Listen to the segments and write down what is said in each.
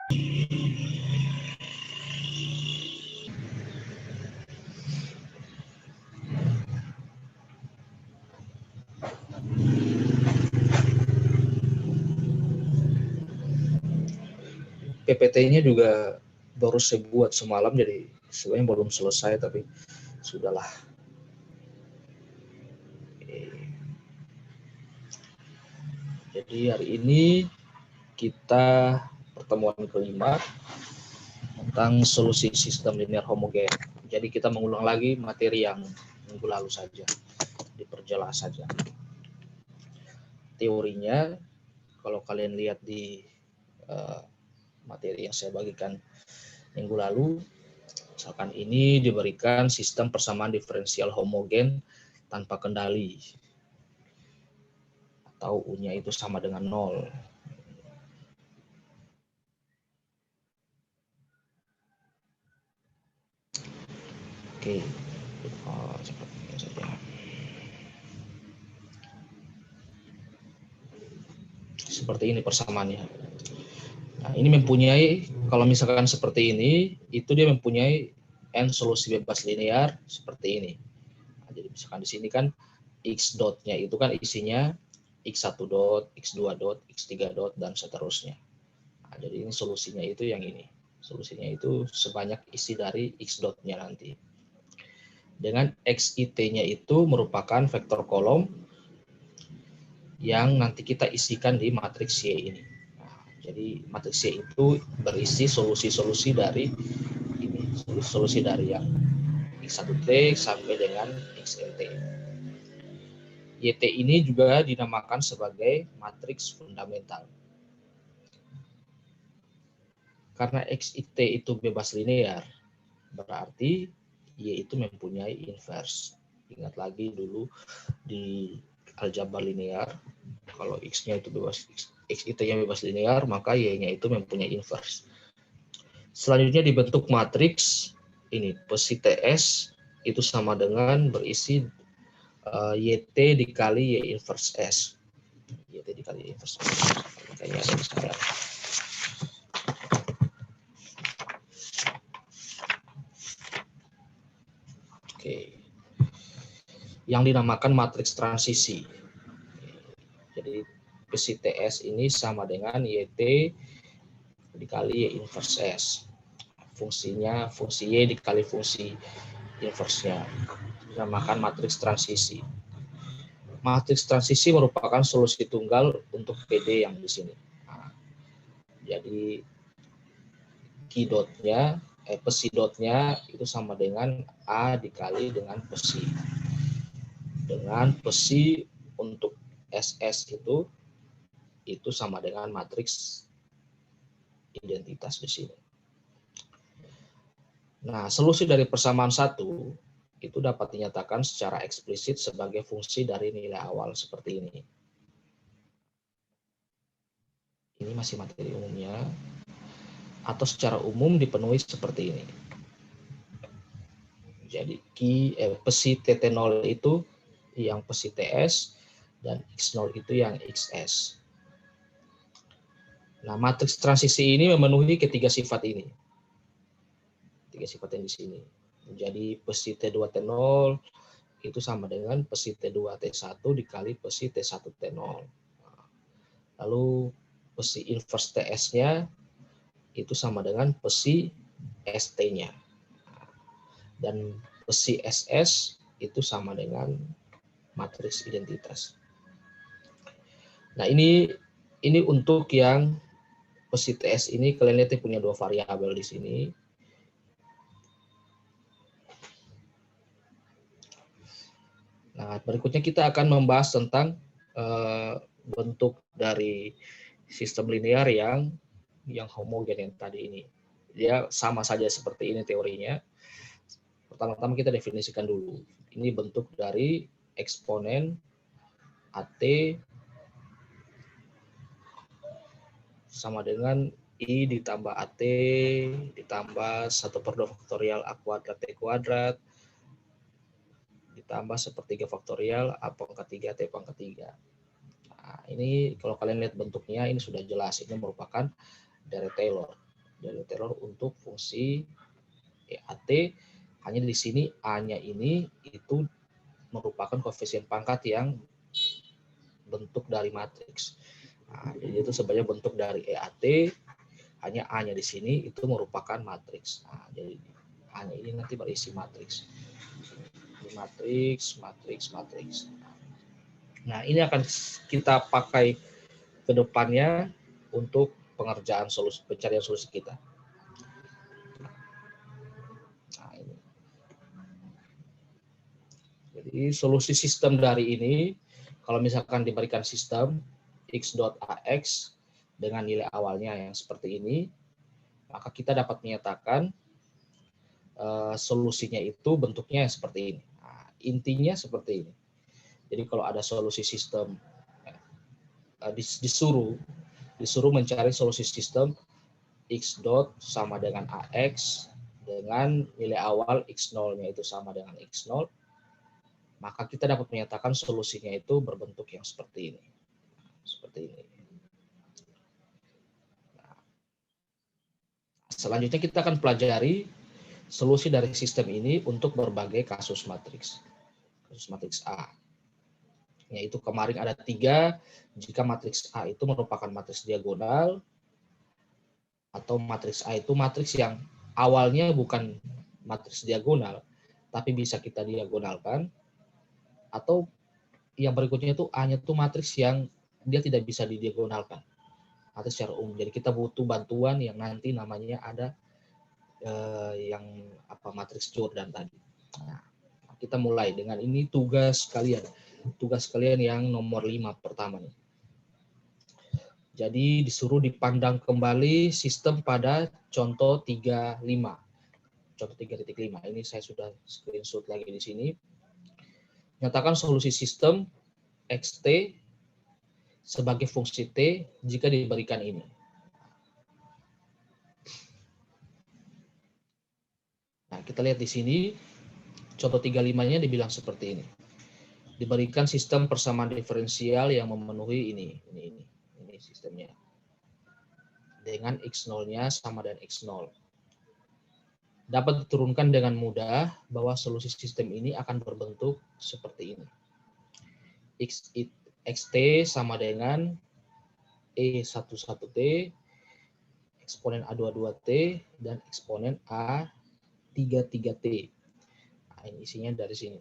PPT-nya juga baru saya buat semalam, jadi sebenarnya belum selesai, tapi sudahlah. Jadi hari ini kita pertemuan kelima tentang solusi sistem linear homogen. Jadi kita mengulang lagi materi yang minggu lalu saja, diperjelas saja. Teorinya, kalau kalian lihat di materi yang saya bagikan minggu lalu, misalkan ini diberikan sistem persamaan diferensial homogen tanpa kendali, atau U-nya itu sama dengan 0. Oke, seperti ini saja. Seperti ini persamaannya. Nah, ini mempunyai, kalau misalkan seperti ini, itu dia mempunyai n solusi bebas linear seperti ini. Nah, jadi misalkan di sini kan x dotnya itu kan isinya x1 dot, x2 dot, x3 dot, dan seterusnya. Nah, jadi ini solusinya itu yang ini. Solusinya itu sebanyak isi dari x dotnya nanti. Dengan xit-nya itu merupakan vektor kolom yang nanti kita isikan di matriks Y ini. Jadi matriks Y itu berisi solusi-solusi dari ini, solusi dari yang X1T sampai dengan XNT. YT ini juga dinamakan sebagai matriks fundamental. Karena XIT itu bebas linear, berarti Y itu mempunyai inverse. Ingat lagi dulu di aljabar linear, kalau X-nya itu bebas, XIT-nya bebas linear, maka Y-nya itu mempunyai inverse. Selanjutnya dibentuk matriks ini, pesi TS itu sama dengan berisi YT dikali Y inverse S. YT dikali Y inverse S. Makanya ada di saya. Oke. Yang dinamakan matriks transisi. Jadi pesi TS ini sama dengan YT dikali Y inverse S. Fungsinya fungsi Y dikali fungsi inverse-nya. Dinamakan matriks transisi. Matriks transisi merupakan solusi tunggal untuk PD yang di sini. Nah, jadi Q-dotnya, pesi dotnya itu sama dengan A dikali dengan pesi. Dengan pesi untuk SS itu sama dengan matriks identitas di sini. Nah, solusi dari persamaan satu itu dapat dinyatakan secara eksplisit sebagai fungsi dari nilai awal seperti ini. Ini masih materi umumnya. Atau secara umum dipenuhi seperti ini. Jadi pesi TT0 itu yang pesi TS dan X0 itu yang XS. Nah, matriks transisi ini memenuhi ketiga sifat ini. Tiga sifat yang di sini. Jadi pesi T2T0 itu sama dengan pesi T2T1 dikali pesi T1T0. Lalu pesi inverse TS-nya itu sama dengan pesi ST-nya. Dan pesi SS itu sama dengan matriks identitas. Nah, ini untuk yang pesi TS ini kalian lihat punya dua variabel di sini. Nah, berikutnya kita akan membahas tentang bentuk dari sistem linear yang homogen yang tadi ini. Dia sama saja seperti ini teorinya. Pertama-tama kita definisikan dulu. Ini bentuk dari eksponen AT sama dengan I ditambah AT ditambah 1/2 faktorial A kuadrat T kuadrat ditambah 1/3 faktorial A pangkat 3 T pangkat 3. Nah, ini kalau kalian lihat bentuknya ini sudah jelas, ini merupakan dari Taylor. Dari Taylor untuk fungsi EAT, hanya di sini A-nya ini itu merupakan koefisien pangkat yang bentuk dari matriks. Nah, jadi itu sebenarnya bentuk dari EAT, hanya A-nya di sini itu merupakan matriks. Nah, jadi A-nya ini nanti berisi matriks. Matriks. Nah, ini akan kita pakai ke depannya untuk pengerjaan solusi, pencarian solusi kita. Nah, ini. Jadi solusi sistem dari ini, kalau misalkan diberikan sistem x.ax dengan nilai awalnya yang seperti ini, maka kita dapat menyatakan solusinya itu bentuknya seperti ini. Nah, intinya seperti ini. Jadi kalau ada solusi sistem, disuruh mencari solusi sistem x dot sama dengan ax dengan nilai awal x0-nya itu sama dengan x0, maka kita dapat menyatakan solusinya itu berbentuk yang seperti ini. Seperti ini. Nah, selanjutnya kita akan pelajari solusi dari sistem ini untuk berbagai kasus matriks. Kasus matriks A. Yaitu kemarin ada 3, jika matriks A itu merupakan matriks diagonal, atau matriks A itu matriks yang awalnya bukan matriks diagonal, tapi bisa kita diagonalkan, atau yang berikutnya itu A-nya itu matriks yang dia tidak bisa didiagonalkan atau secara umum. Jadi kita butuh bantuan yang nanti namanya ada yang matriks Jordan tadi. Nah, kita mulai dengan ini tugas kalian. Tugas kalian yang nomor 5 pertama nih. Jadi disuruh dipandang kembali sistem pada contoh 35. Contoh 3.5. Ini saya sudah screenshot lagi di sini. Nyatakan solusi sistem xt sebagai fungsi t jika diberikan ini. Nah, kita lihat di sini contoh 35-nya dibilang seperti ini. Diberikan sistem persamaan diferensial yang memenuhi ini sistemnya. Dengan x0-nya sama dengan x0. Dapat diturunkan dengan mudah bahwa solusi sistem ini akan berbentuk seperti ini. xt sama dengan E11T, eksponen A22T, dan eksponen A33T. Nah, ini isinya dari sini.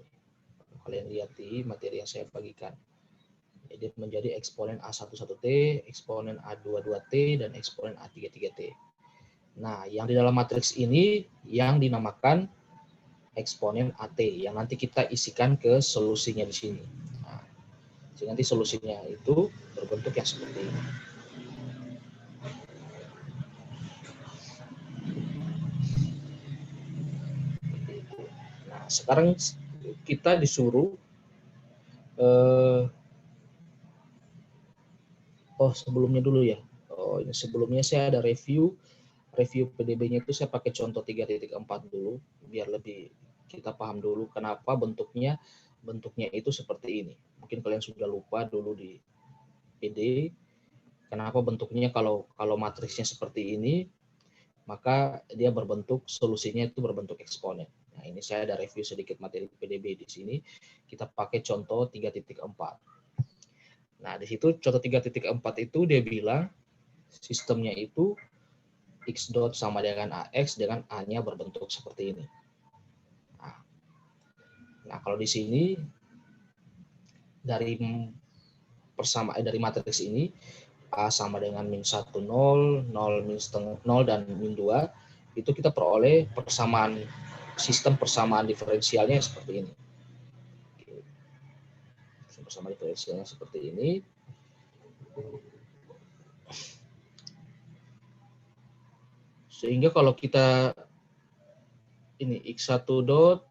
Kalian lihat di materi yang saya bagikan. Jadi menjadi eksponen A11T, eksponen A22T, dan eksponen A33T. Nah, yang di dalam matriks ini yang dinamakan eksponen AT, yang nanti kita isikan ke solusinya di sini. Nah, jadi nanti solusinya itu berbentuk yang seperti ini. Nah, sekarang kita disuruh sebelumnya dulu ya. Ini sebelumnya saya ada review PDB-nya itu saya pakai contoh 3.4 dulu biar lebih kita paham dulu kenapa bentuknya itu seperti ini. Mungkin kalian sudah lupa dulu di PD kenapa bentuknya kalau matriksnya seperti ini, maka dia berbentuk solusinya itu berbentuk eksponen. Nah, ini saya ada review sedikit materi PDB di sini. Kita pakai contoh 3.4. Nah, di situ contoh 3.4 itu dia bilang sistemnya itu x dot sama dengan ax dengan a-nya berbentuk seperti ini. Nah, kalau di sini dari matriks ini a sama dengan min 1 0, 0 min setengah 0 dan min 2 itu kita peroleh sistem persamaan diferensialnya seperti ini. Persamaan diferensialnya seperti ini. Sehingga kalau kita ini x1 dot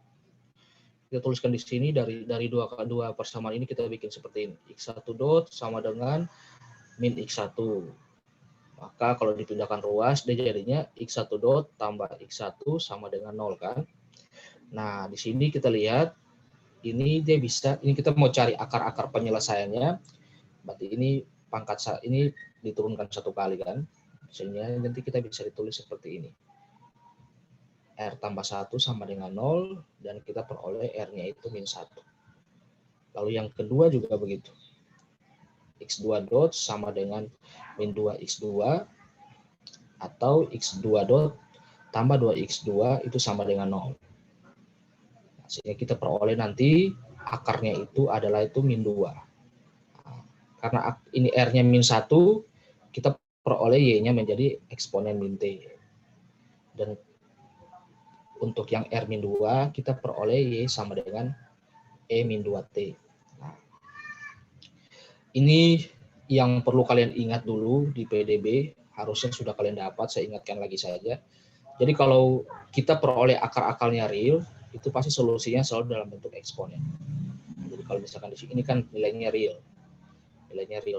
kita tuliskan di sini dari dua persamaan ini kita bikin seperti ini. x1 dot sama dengan min x1. Maka kalau dipindahkan ruas dia jadinya x1 dot tambah x1 sama dengan 0 kan. Nah, di sini kita lihat ini dia bisa, ini kita mau cari akar-akar penyelesaiannya. Berarti ini pangkat ini diturunkan 1 kali kan. Sehingga nanti kita bisa ditulis seperti ini. R tambah 1 sama dengan 0, dan kita peroleh R-nya itu min 1. Lalu yang kedua juga begitu. X2 dot sama dengan min 2X2, atau X2 dot tambah 2X2 itu sama dengan 0. Sehingga kita peroleh nanti akarnya itu adalah itu min 2. Karena ini R-nya min 1, kita peroleh Y-nya menjadi eksponen min T. Dan untuk yang R min 2, kita peroleh Y sama dengan E min 2T. Nah, ini yang perlu kalian ingat dulu di PDB, harusnya sudah kalian dapat, saya ingatkan lagi saja. Jadi kalau kita peroleh akar-akarnya real, itu pasti solusinya selalu dalam bentuk eksponen. Jadi kalau misalkan di sini kan nilainya real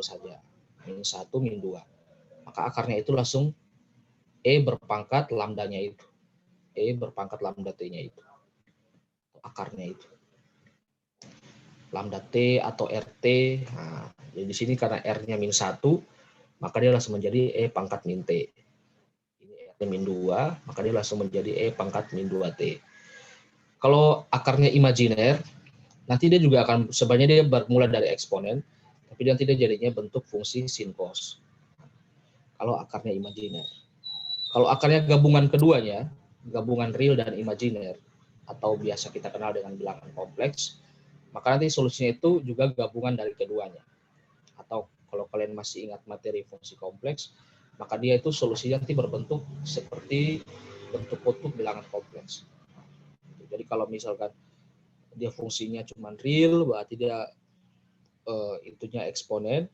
saja, min 1, min 2. Maka akarnya itu langsung E berpangkat lambdanya itu. E berpangkat lambda T-nya itu. Akarnya itu. Lambda T atau RT. Nah, jadi di sini karena R-nya min 1, maka dia langsung menjadi E pangkat min T. Ini R-nya min 2, maka dia langsung menjadi E pangkat min 2T. Kalau akarnya imajiner, nanti dia juga akan, sebenarnya dia bermula dari eksponen, tapi nanti dia jadinya bentuk fungsi sin cos. Kalau akarnya imajiner. Kalau akarnya gabungan keduanya, gabungan real dan imajiner, atau biasa kita kenal dengan bilangan kompleks, maka nanti solusinya itu juga gabungan dari keduanya. Atau kalau kalian masih ingat materi fungsi kompleks, maka dia itu solusinya nanti berbentuk seperti bentuk kutub bilangan kompleks. Jadi kalau misalkan dia fungsinya cuma real, berarti dia itunya eksponen,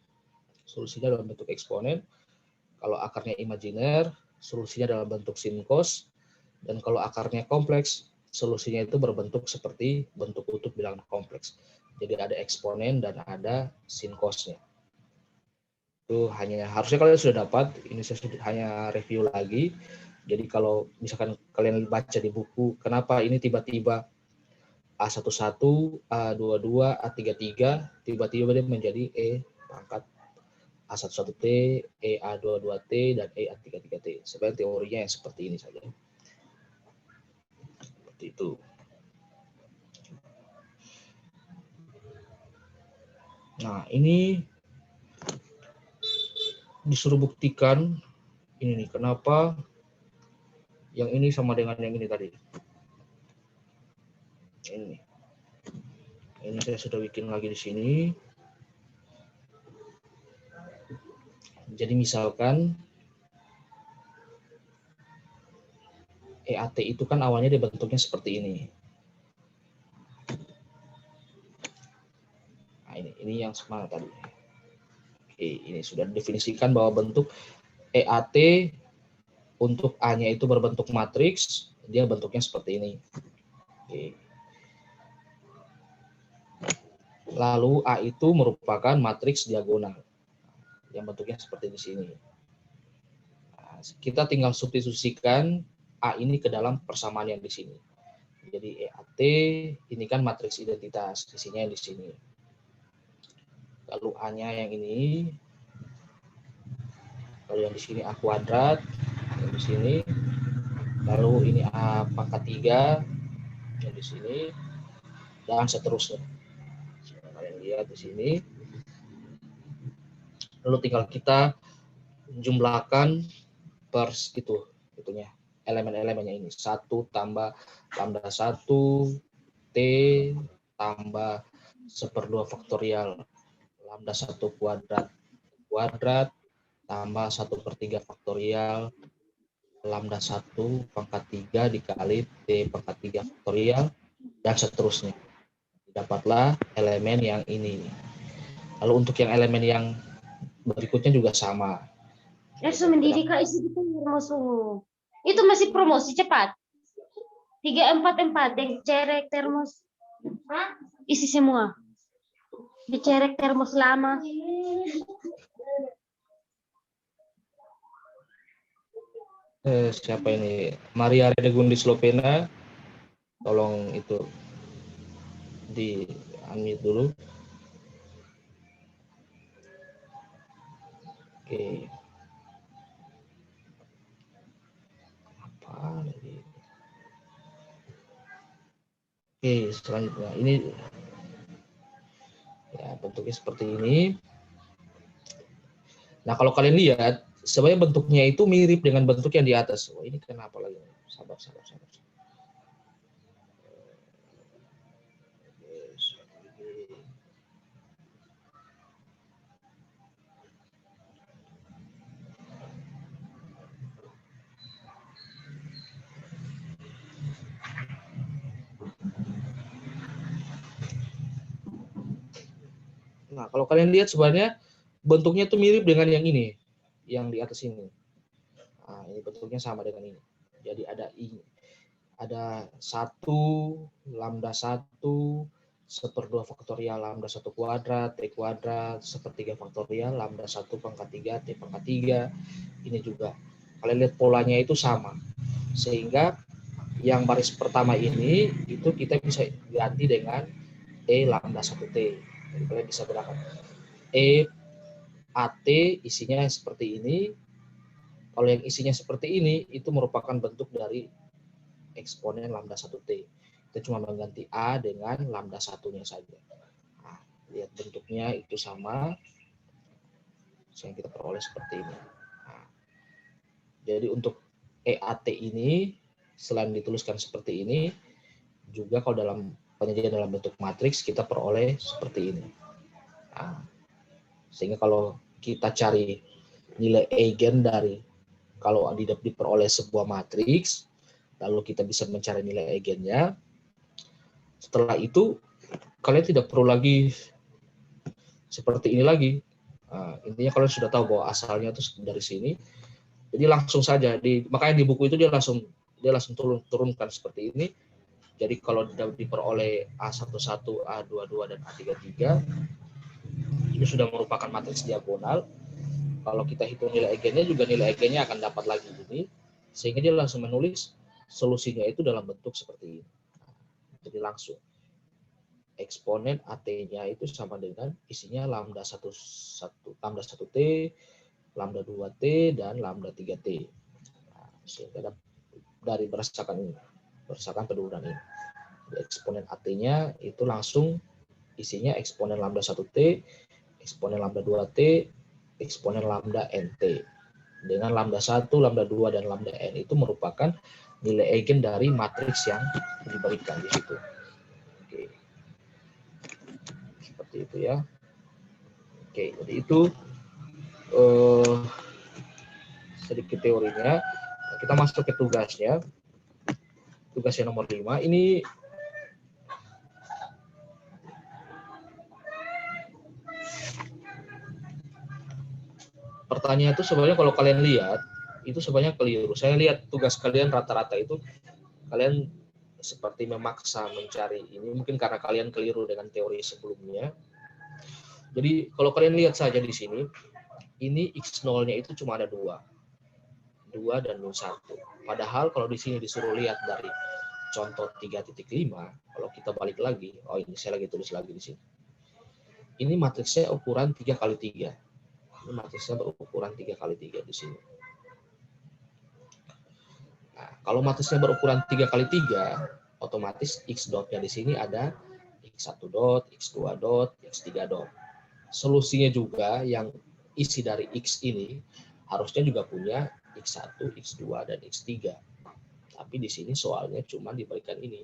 solusinya dalam bentuk eksponen. Kalau akarnya imajiner, solusinya dalam bentuk sin cos. Dan kalau akarnya kompleks, solusinya itu berbentuk seperti bentuk kutub bilangan kompleks. Jadi ada eksponen dan ada sin cos-nya. Itu hanya, harusnya kalian sudah dapat, ini saya sudah hanya review lagi. Jadi kalau misalkan kalian baca di buku, kenapa ini tiba-tiba A11, A22, A33, tiba-tiba dia menjadi E pangkat A11T, E A22T, dan E A33T. Sebenarnya teorinya yang seperti ini saja. Seperti itu. Nah, ini disuruh buktikan ini nih, kenapa yang ini sama dengan yang ini tadi. Ini saya sudah bikin lagi di sini. Jadi misalkan EAT itu kan awalnya dia bentuknya seperti ini. Nah, ini yang semana tadi. Oke, ini sudah definisikan bahwa bentuk EAT untuk A-nya itu berbentuk matriks, dia bentuknya seperti ini. Oke. Lalu A itu merupakan matriks diagonal yang bentuknya seperti di sini. Nah, kita tinggal substitusikan A ini ke dalam persamaan yang di sini. Jadi EAT ini kan matriks identitas, isinya yang di sini. Lalu A-nya yang ini. Lalu yang di sini A kuadrat, yang di sini. Lalu ini A pangkat 3 yang di sini, dan seterusnya. Kalian lihat di sini. Lalu tinggal kita jumlahkan per itunya, elemen-elemennya ini. 1 tambah lambda 1 T tambah 1/2 faktorial lambda 1 kuadrat tambah 1/3 faktorial lambda 1 pangkat 3 dikali T pangkat 3 faktorial, dan seterusnya. Dapatlah elemen yang ini. Lalu untuk yang elemen yang berikutnya juga sama. Itu masih promosi cepat. 344 dicerek termos. Isi semua. Dicerek termos lama. Siapa ini? Maria Redegundis Lopena. Tolong itu di unmute dulu. Oke. Oke, selanjutnya ini ya bentuknya seperti ini. Nah, kalau kalian lihat, sebenarnya bentuknya itu mirip dengan bentuk yang di atas. Oh, ini kenapa lagi? Sabar. Nah, kalau kalian lihat sebenarnya bentuknya itu mirip dengan yang ini, yang di atas ini. Nah, ini bentuknya sama dengan ini. Jadi ada 1 lambda 1 1/2 faktorial lambda 1 kuadrat T kuadrat 1/3 faktorial lambda 1 pangkat 3 T pangkat 3. Ini juga kalian lihat polanya itu sama, sehingga yang baris pertama ini itu kita bisa ganti dengan E lambda 1T. Jadi kalian bisa gunakan E AT isinya seperti ini. Kalau yang isinya seperti ini itu merupakan bentuk dari eksponen lambda 1T. Kita cuma mengganti A dengan lambda 1-nya saja. Nah, lihat bentuknya itu sama, yang kita peroleh seperti ini. Nah, jadi untuk EAT ini, selain dituliskan seperti ini, juga kalau dalam penyajian dalam bentuk matriks, kita peroleh seperti ini. Nah, sehingga kalau kita cari nilai eigen dari, kalau diperoleh sebuah matriks, lalu kita bisa mencari nilai eigennya. Setelah itu kalian tidak perlu lagi seperti ini lagi. Nah, intinya kalian sudah tahu bahwa asalnya itu dari sini. Jadi langsung saja makanya di buku itu dia langsung turunkan seperti ini. Jadi kalau diperoleh A11, A22 dan A33 ini sudah merupakan matriks diagonal. Kalau kita hitung nilai eigennya juga nilai eigennya akan dapat lagi ini, sehingga dia langsung menulis solusinya itu dalam bentuk seperti ini. Jadi langsung eksponen AT-nya itu sama dengan isinya lambda 1 T, lambda 2T dan lambda 3T. Nah, sehingga dari berdasarkan penurunan ini. Eksponen AT-nya itu langsung isinya eksponen lambda 1T, eksponen lambda 2T, eksponen lambda NT. Dengan lambda 1, lambda 2, dan lambda N itu merupakan nilai eigen dari matriks yang diberikan di situ. Oke. Seperti itu ya. Oke, jadi itu sedikit teorinya. Kita masuk ke tugasnya. Tugasnya nomor 5. Ini pertanyaan itu sebenarnya kalau kalian lihat itu sebenarnya keliru. Saya lihat tugas kalian rata-rata itu kalian seperti memaksa mencari ini, mungkin karena kalian keliru dengan teori sebelumnya. Jadi kalau kalian lihat saja di sini, ini x0-nya itu cuma ada 2 dan 1. Padahal kalau di sini disuruh lihat dari contoh 3.5, kalau kita balik lagi, ini saya lagi tulis lagi di sini. Ini matriksnya ukuran 3x3. Ini matriksnya berukuran 3x3 di sini. Nah, kalau matriksnya berukuran 3x3, otomatis x dotnya di sini ada x1 dot, x2 dot, x3 dot. Solusinya juga yang isi dari x ini harusnya juga punya x1, x2, dan x3. Tapi di sini soalnya cuma diberikan ini.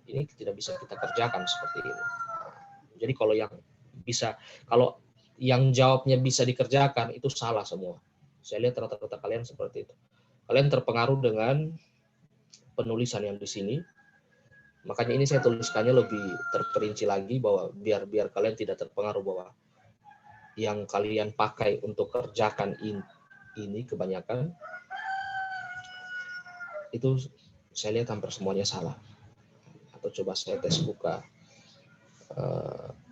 Ini tidak bisa kita kerjakan seperti ini. Jadi kalau yang jawabnya bisa dikerjakan itu salah semua. Saya lihat rata-rata kalian seperti itu. Kalian terpengaruh dengan penulisan yang di sini. Makanya ini saya tuliskannya lebih terperinci lagi bahwa biar kalian tidak terpengaruh bahwa yang kalian pakai untuk kerjakan ini kebanyakan itu saya lihat hampir semuanya salah. Atau coba saya tes buka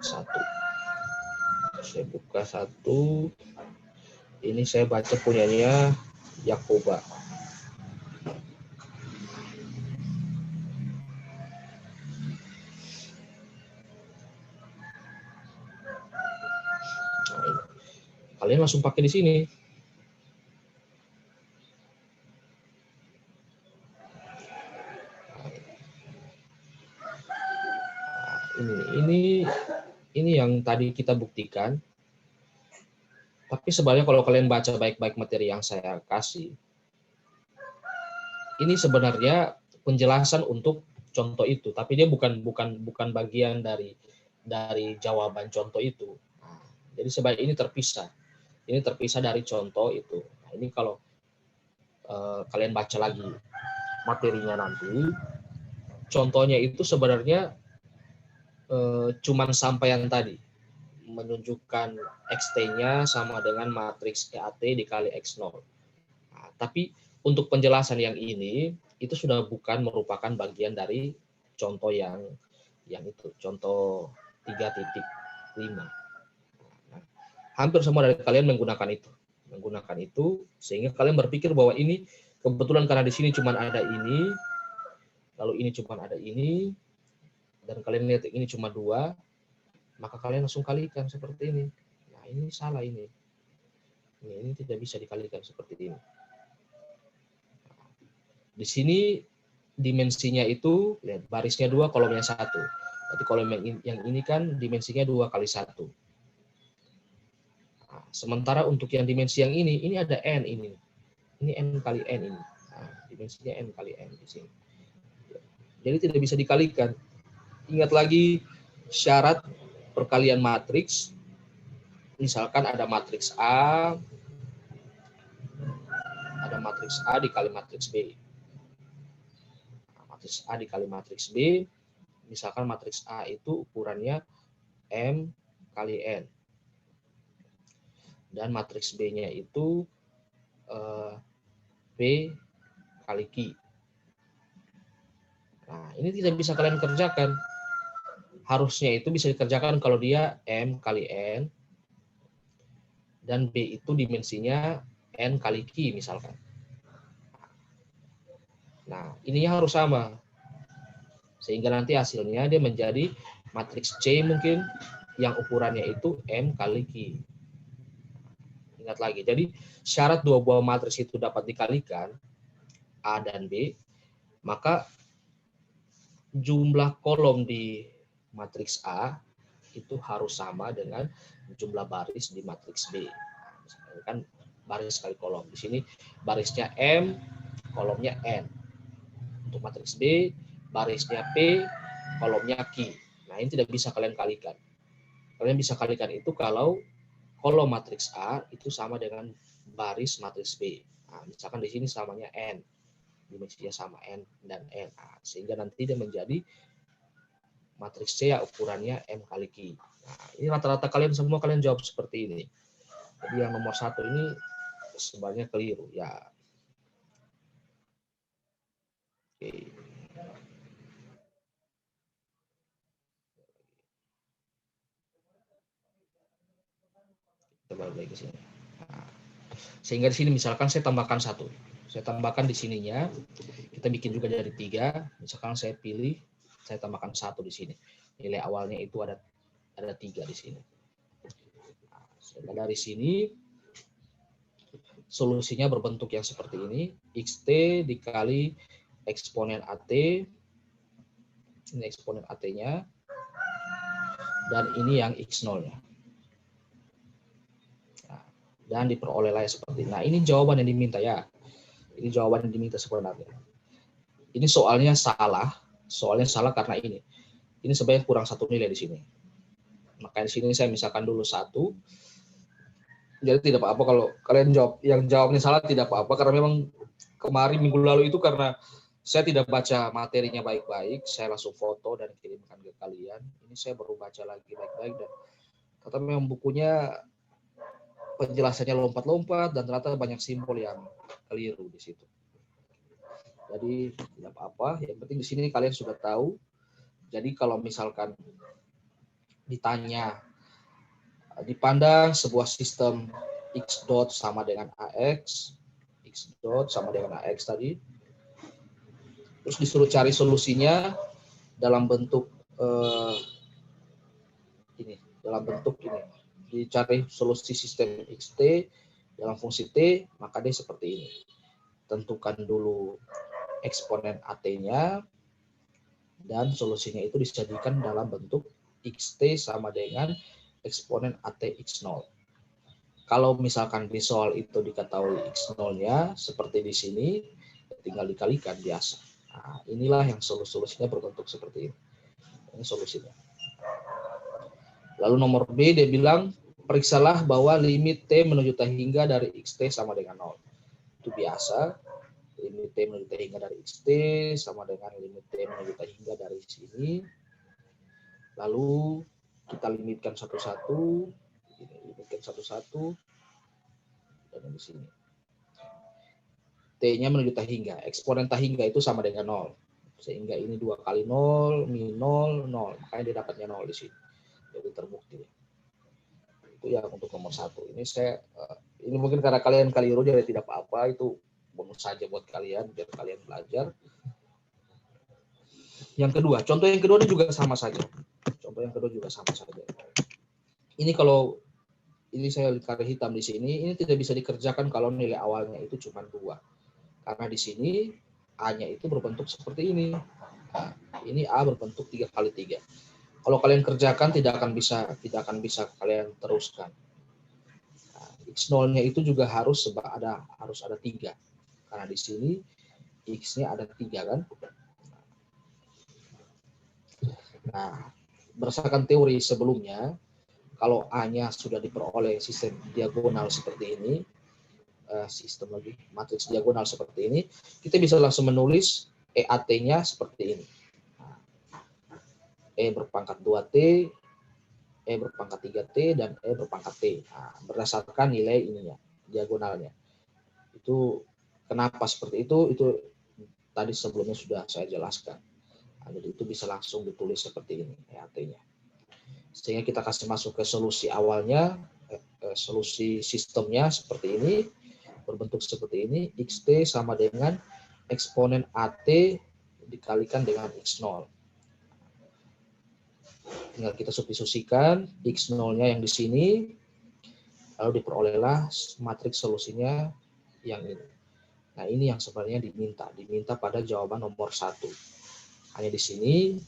satu. Saya buka satu. Ini saya baca punyanya Yakoba. Kalian langsung pakai di sini. Ini yang tadi kita buktikan. Tapi sebenarnya kalau kalian baca baik-baik materi yang saya kasih, ini sebenarnya penjelasan untuk contoh itu, tapi dia bukan bagian dari jawaban contoh itu. Nah, jadi sebaik ini terpisah. Ini terpisah dari contoh itu. Nah, ini kalau kalian baca lagi materinya nanti, contohnya itu sebenarnya cuman sampai yang tadi, menunjukkan XT-nya sama dengan matriks EAT dikali X0. Nah, tapi untuk penjelasan yang ini, itu sudah bukan merupakan bagian dari contoh yang itu, contoh 3.5. Nah, hampir semua dari kalian menggunakan itu, sehingga kalian berpikir bahwa ini kebetulan karena di sini cuma ada ini, lalu ini cuma ada ini, dan kalian lihat ini cuma 2, maka kalian langsung kalikan seperti ini. Nah, ini salah ini. Ini tidak bisa dikalikan seperti ini. Di sini dimensinya itu, lihat barisnya 2, kolomnya 1. Berarti kolom yang ini kan dimensinya 2 kali 1. Nah, sementara untuk yang dimensi yang ini ada N ini. Ini N kali N ini. Nah, dimensinya N kali N di sini. Jadi tidak bisa dikalikan. Ingat lagi syarat perkalian matriks. Misalkan ada matriks A dikali matriks B. Matriks A dikali matriks B, misalkan matriks A itu ukurannya M kali N. Dan matriks B-nya itu P kali Q. Nah, ini tidak bisa kalian kerjakan. Harusnya itu bisa dikerjakan kalau dia M kali N, dan B itu dimensinya N kali Q misalkan. Nah, ininya harus sama. Sehingga nanti hasilnya dia menjadi matriks C mungkin yang ukurannya itu M kali Q. Ingat lagi, jadi syarat dua buah matriks itu dapat dikalikan, A dan B, maka jumlah kolom di matriks A itu harus sama dengan jumlah baris di matriks B. Misalnya kan baris kali kolom. Di sini barisnya M, kolomnya N. Untuk matriks B, barisnya P, kolomnya Q. Nah, ini tidak bisa kalian kalikan. Kalian bisa kalikan itu kalau kolom matriks A itu sama dengan baris matriks B. Nah, misalkan di sini samanya N. Dimensinya sama N dan N. Nah, sehingga nanti dia menjadi matriks C ya ukurannya M kali Q. Nah, ini rata-rata kalian semua kalian jawab seperti ini. Jadi yang nomor 1 ini sebenarnya keliru ya. Oke. Kita balik lagi ke sini. Nah, sehingga di sini misalkan saya tambahkan 1. Saya tambahkan di sininya. Kita bikin juga dari 3. Misalkan saya pilih, saya tambahkan 1 di sini. Nilai awalnya itu ada 3 di sini. Nah, dari sini solusinya berbentuk yang seperti ini. XT dikali eksponen AT. Ini eksponen AT-nya. Dan ini yang X0-nya. Nah, dan diperoleh seperti ini. Nah, ini jawaban yang diminta ya. Ini jawaban yang diminta sebenarnya. Ini soalnya salah. Soalnya salah karena ini. Ini sebenarnya kurang 1 nilai di sini. Maka di sini saya misalkan dulu 1. Jadi tidak apa-apa kalau kalian jawabnya salah, tidak apa-apa karena memang kemarin minggu lalu itu karena saya tidak baca materinya baik-baik, saya langsung foto dan kirimkan ke kalian. Ini saya baru baca lagi baik-baik dan ternyata memang bukunya penjelasannya lompat-lompat dan ternyata banyak simbol yang keliru di situ. Jadi tidak apa-apa, yang penting di sini kalian sudah tahu. Jadi kalau misalkan ditanya, dipandang sebuah sistem X dot sama dengan AX, X dot sama dengan AX tadi, terus disuruh cari solusinya dalam bentuk ini, dicari solusi sistem XT dalam fungsi T, maka dia seperti ini. Tentukan dulu eksponen AT-nya, dan solusinya itu disajikan dalam bentuk XT sama dengan eksponen AT X0. Kalau misalkan di soal itu diketahui X0-nya seperti di sini, tinggal dikalikan biasa. Nah, inilah yang solusinya berbentuk seperti ini. Ini solusinya. Lalu nomor B dia bilang, periksalah bahwa limit T menuju T hingga dari XT sama dengan 0. Itu biasa. Limit T menuju T hingga dari XT sama dengan limit T menuju T hingga dari sini. Lalu kita limitkan satu-satu. Limitkan satu-satu. Dan di sini. T-nya menuju T hingga. Eksponen T hingga itu sama dengan 0. Sehingga ini 2 kali 0, min 0, 0. Makanya dia dapatnya 0 di sini. Jadi terbukti. Itu ya untuk nomor 1. Ini mungkin karena kalian keliru jadi tidak apa-apa. Itu bonus saja buat kalian, biar kalian belajar. Yang kedua, contoh yang kedua ini juga sama saja. Contoh yang kedua juga sama saja. Ini kalau ini saya garis hitam di sini, ini tidak bisa dikerjakan kalau nilai awalnya itu cuma 2. Karena di sini A-nya itu berbentuk seperti ini. Nah, ini A berbentuk 3 kali 3. Kalau kalian kerjakan tidak akan bisa kalian teruskan. Nah, X0-nya itu juga harus ada 3. Karena di sini X-nya ada 3 kan. Nah, berdasarkan teori sebelumnya, kalau A-nya sudah diperoleh sistem diagonal seperti ini, matriks diagonal seperti ini, kita bisa langsung menulis EAT-nya seperti ini. E berpangkat 2T, E berpangkat 3T, dan E berpangkat T. Nah, berdasarkan nilai ininya, diagonalnya. Itu kenapa seperti itu tadi sebelumnya sudah saya jelaskan. Nah, jadi itu bisa langsung ditulis seperti ini, EAT-nya. Sehingga kita kasih masuk ke solusi awalnya, solusi sistemnya seperti ini, berbentuk seperti ini, XT sama dengan eksponen AT dikalikan dengan X0. Tinggal kita substitusikan X0-nya yang di sini, lalu diperolehlah matriks solusinya yang ini. Nah, ini yang sebenarnya diminta pada jawaban nomor 1. Hanya di sini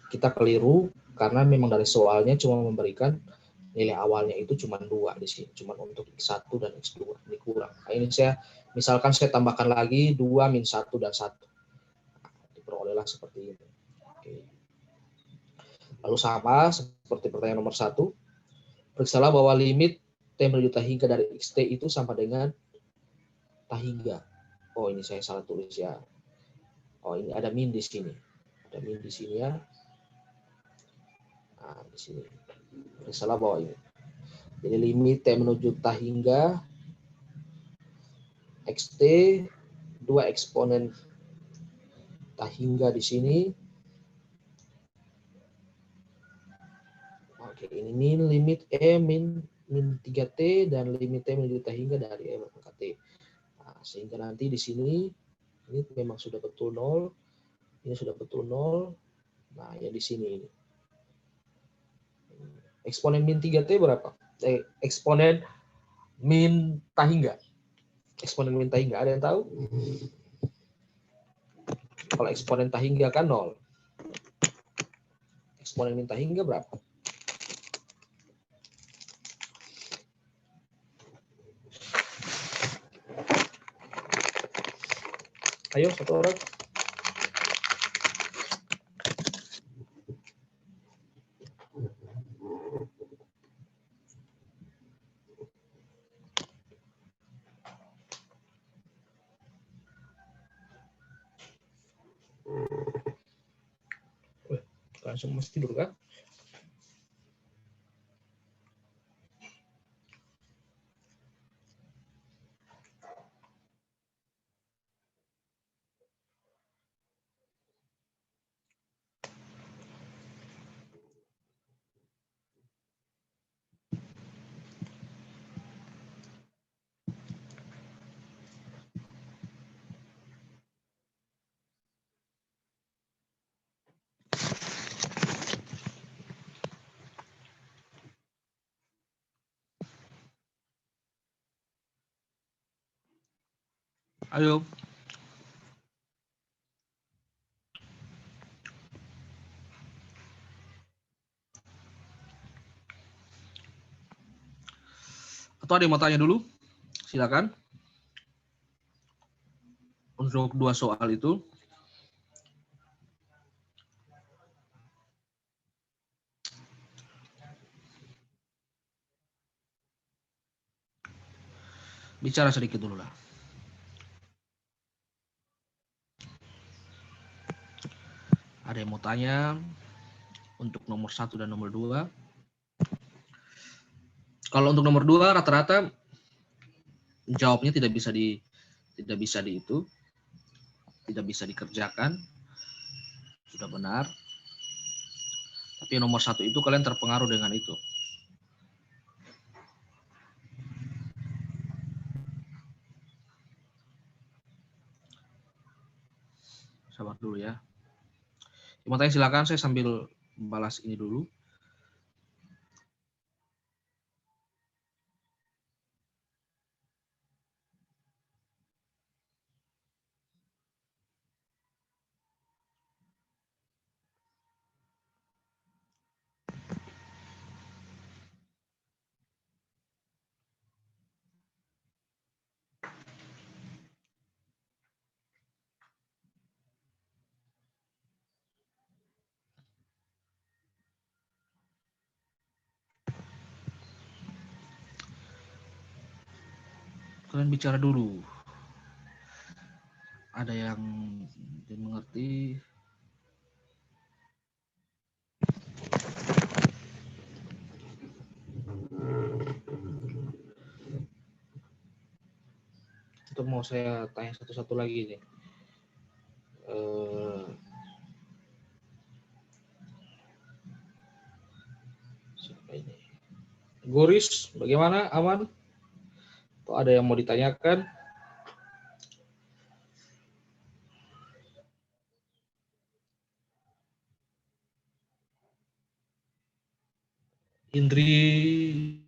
kita keliru karena memang dari soalnya cuma memberikan nilai awalnya itu cuma 2 di sini, cuma untuk X1 dan X2 ini kurang. Nah, ini misalkan saya tambahkan lagi 2 min 1 dan 1. Nah, diperolehlah seperti ini. Oke. Lalu sama seperti pertanyaan nomor 1, periksalah bahwa limit T menuju T hingga dari XT itu sama dengan T hingga. Oh, ini saya salah tulis ya. Oh, ini ada min di sini. Ada min di sini ya. Nah, di sini. Periksalah bahwa ini. Jadi limit T menuju T hingga XT 2 eksponen T hingga di sini. Oke, ini min limit E min 3T dan limit T menuju T hingga dari E berpangkat T. Nah, sehingga nanti di sini ini memang sudah betul 0. Ini sudah betul 0. Nah, ya di sini ini. Eksponen min 3T berapa? Eksponen min T hingga. Eksponen min T hingga ada yang tahu? Kalau eksponen T hingga kan 0. Eksponen min T hingga berapa? Ayo, satu orang. Langsung mesti tidur kan? Ayo. Atau ada yang mau tanya dulu? Silakan. Untuk 2 soal itu. Bicara sedikit dulu lah. Ada yang mau tanya untuk nomor 1 dan nomor 2? Kalau untuk nomor 2 rata-rata jawabnya tidak bisa dikerjakan. Sudah benar. Tapi nomor 1 itu kalian terpengaruh dengan itu. Sabar dulu ya. Mau tanya silakan, saya sambil balas ini dulu. Kalian bicara dulu. Ada yang dimengerti? Itu mau saya tanya satu-satu lagi nih. Siapa ini? Goris, bagaimana? Aman? Atau ada yang mau ditanyakan? Indri,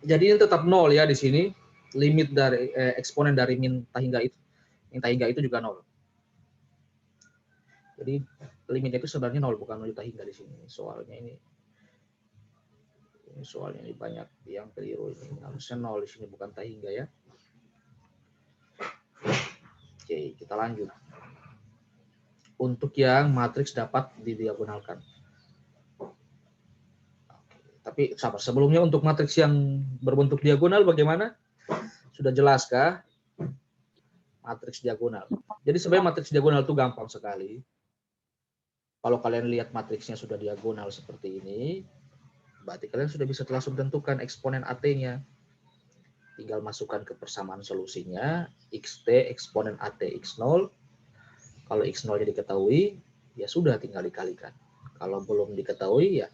jadi ini tetap 0 ya di sini. Limit dari eksponen dari min hingga itu juga 0. Jadi limitnya itu sebenarnya 0, bukan 0 hingga di sini. Soalnya ini banyak yang keliru. Ini harusnya 0 di sini, bukan hingga ya. Oke, kita lanjut. Untuk yang matriks dapat didiagonalkan. Tapi sabar, sebelumnya untuk matriks yang berbentuk diagonal bagaimana? Sudah jelaskah? Matriks diagonal. Jadi sebenarnya matriks diagonal itu gampang sekali. Kalau kalian lihat matriksnya sudah diagonal seperti ini, berarti kalian sudah bisa langsung tentukan eksponen AT-nya. Tinggal masukkan ke persamaan solusinya, xt eksponen AT x0. Kalau x0-nya diketahui, ya sudah tinggal dikalikan. Kalau belum diketahui, ya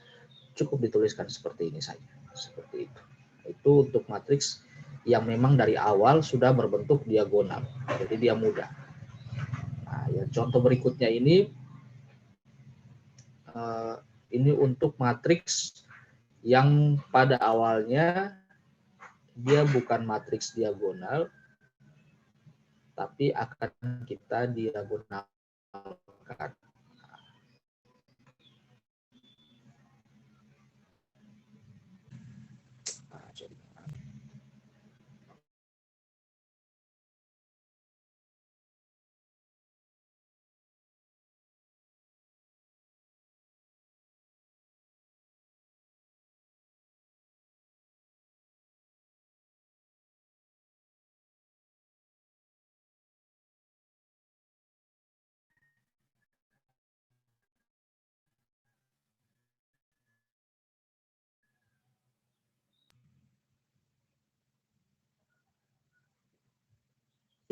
cukup dituliskan seperti ini saja. Seperti itu. Itu untuk matriks yang memang dari awal sudah berbentuk diagonal. Jadi dia mudah. Nah, ya contoh berikutnya ini untuk matriks yang pada awalnya dia bukan matriks diagonal, tapi akan kita diagonalkan.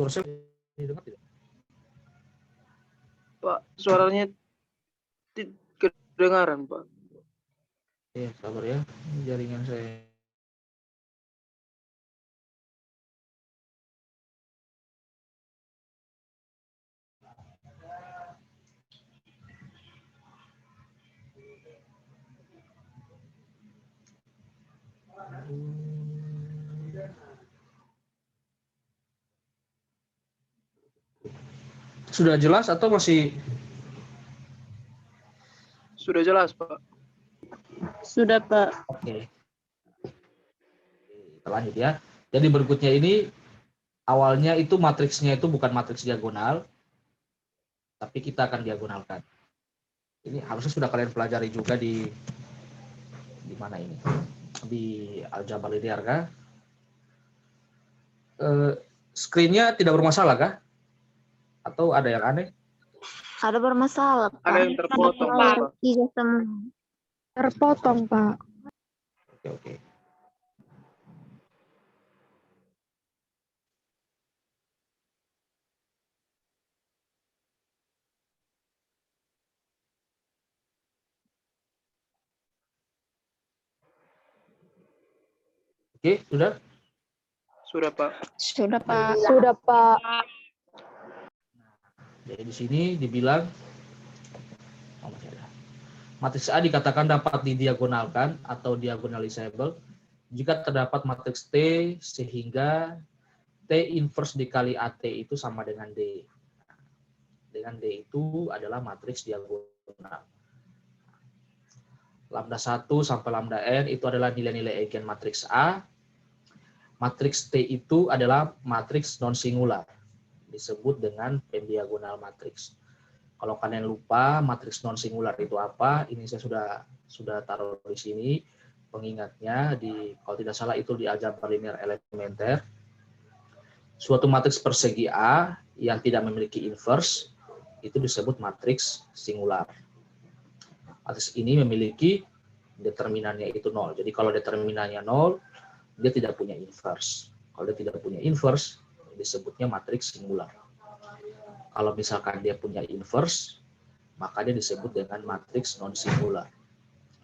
Suara saya didengar tidak? Pak, suaranya kedengaran, Pak. Iya, sabar ya. Ini jaringan saya. Sudah jelas atau masih? Sudah jelas, Pak. Sudah, Pak. Oke. Kita lanjut ya. Jadi berikutnya ini awalnya itu matriksnya itu bukan matriks diagonal, tapi kita akan diagonalkan. Ini harusnya sudah kalian pelajari juga di mana ini? Di aljabar linear kah? Screen-nya tidak bermasalah kah? Atau ada yang aneh? Ada bermasalah, Pak. Ada yang terpotong, Pak. Iya, semua. Terpotong, Pak. Oke. Oke, sudah? Sudah, Pak. Sudah, Pak. Sudah, Pak. Jadi di sini dibilang matriks A dikatakan dapat didiagonalkan atau diagonalisable jika terdapat matriks T sehingga T inverse dikali AT itu sama dengan D. Dengan D itu adalah matriks diagonal. Lambda 1 sampai lambda n itu adalah nilai-nilai eigen matriks A. Matriks T itu adalah matriks non singular, disebut dengan pendiagonal matriks. Kalau kalian lupa matriks non singular itu apa, ini saya sudah taruh di sini pengingatnya kalau tidak salah itu di aljabar linear elementer. Suatu matriks persegi A yang tidak memiliki inverse itu disebut matriks singular. Matriks ini memiliki determinannya itu 0. Jadi kalau determinannya 0, dia tidak punya inverse. Kalau dia tidak punya inverse, disebutnya matriks singular. Kalau misalkan dia punya inverse, maka dia disebut dengan matriks non singular.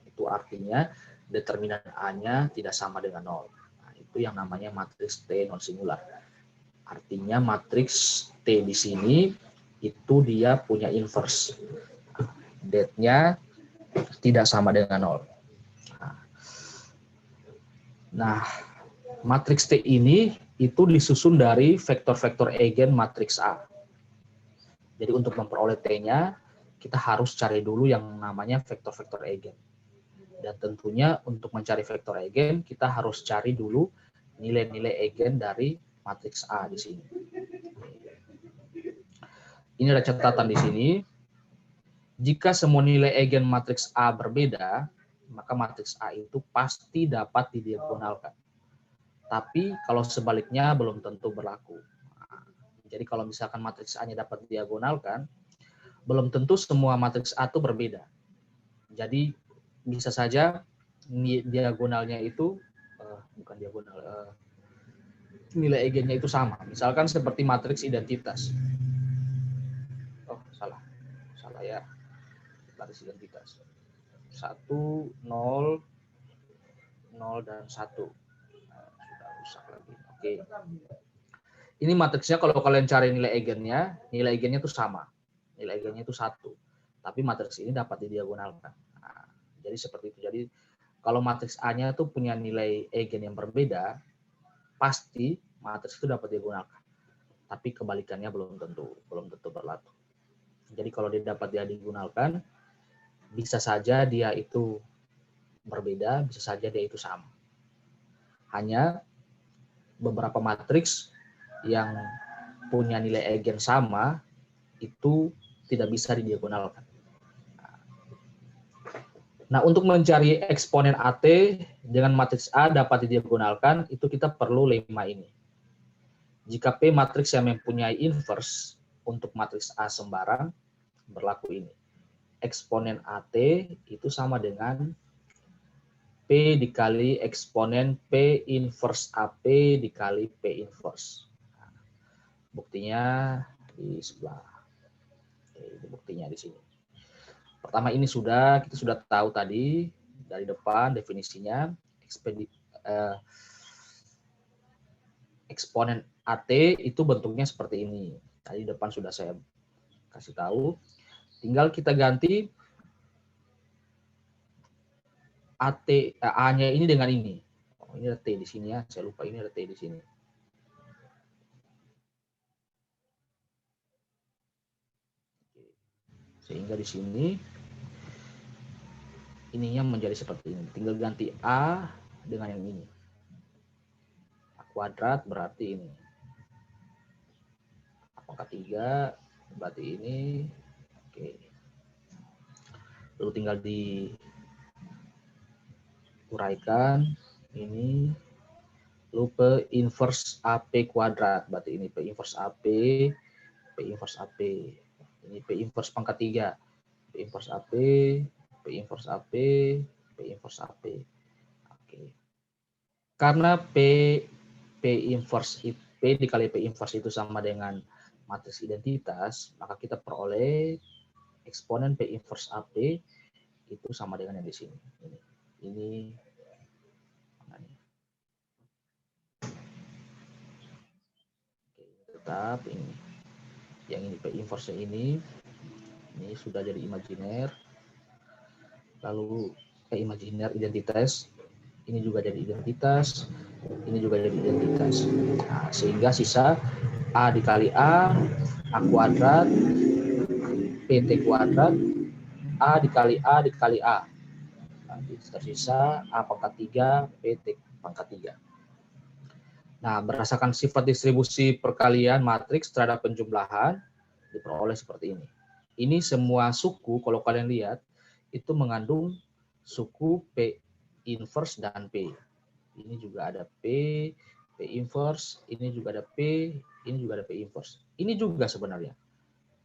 Itu artinya determinan A-nya tidak sama dengan 0. Nah, itu yang namanya matriks T non singular. Artinya matriks T di sini itu dia punya inverse. Det-nya tidak sama dengan 0. Nah, matriks T ini itu disusun dari vektor-vektor eigen matriks A. Jadi untuk memperoleh T-nya, kita harus cari dulu yang namanya vektor-vektor eigen. Dan tentunya untuk mencari vektor eigen, kita harus cari dulu nilai-nilai eigen dari matriks A di sini. Ini ada catatan di sini. Jika semua nilai eigen matriks A berbeda, maka matriks A itu pasti dapat didiagonalkan. Tapi kalau sebaliknya belum tentu berlaku. Jadi kalau misalkan matriks A-nya dapat diagonalkan, belum tentu semua matriks A itu berbeda. Jadi bisa saja diagonalnya itu bukan diagonal, nilai eigennya itu sama. Misalkan seperti matriks identitas. Oh, salah ya. Matriks identitas. 1, 0, 0 dan 1. Sudah rusak lagi. Oke. Ini matriksnya kalau kalian cari nilai eigennya itu sama. Nilai eigennya itu 1. Tapi matriks ini dapat didiagonalkan. Nah, jadi seperti itu. Jadi kalau matriks A-nya itu punya nilai eigen yang berbeda, pasti matriks itu dapat diagonalkan. Tapi kebalikannya belum tentu berlaku. Jadi kalau dia dapat diagonalkan, bisa saja dia itu berbeda, bisa saja dia itu sama. Hanya beberapa matriks yang punya nilai eigen sama itu tidak bisa didiagonalkan. Nah, untuk mencari eksponen AT dengan matriks A dapat didiagonalkan, itu kita perlu lemma ini. Jika P matriks yang mempunyai inverse untuk matriks A sembarang, berlaku ini. Eksponen AT itu sama dengan P dikali eksponen P inverse AP dikali P inverse. Buktinya di sebelah. Oke, ini buktinya di sini. Pertama ini kita sudah tahu tadi dari depan definisinya eksponen AT itu bentuknya seperti ini. Tadi depan sudah saya kasih tahu. Tinggal kita ganti A-nya ini dengan ini. Oh, ini ada T di sini ya. Saya lupa ini ada T di sini. Sehingga di sini ininya menjadi seperti ini. Tinggal ganti A dengan yang ini. A kuadrat berarti ini. A pangkat 3 berarti ini. Oke. Lalu tinggal diuraikan ini. Lalu P inverse AP kuadrat. Berarti ini P inverse AP. P inverse AP. Ini P inverse pangkat 3. P inverse AP. P inverse AP, P inverse AP. Oke. Karena P inverse P dikali P inverse itu sama dengan matriks identitas, maka kita peroleh eksponen P inverse AP itu sama dengan yang di sini. Ini tetap ini. Yang ini P inverse ini sudah jadi imajiner. Lalu imajiner identitas, ini juga jadi identitas, ini juga jadi identitas. Nah, sehingga sisa A dikali A kuadrat, PT kuadrat, A dikali A dikali A. Nanti tersisa A pangkat 3, PT pangkat 3. Nah, berdasarkan sifat distribusi perkalian matriks terhadap penjumlahan, diperoleh seperti ini. Ini semua suku, kalau kalian lihat, itu mengandung suku P inverse dan P. Ini juga ada P inverse, ini juga ada P, ini juga ada P inverse. Ini juga sebenarnya.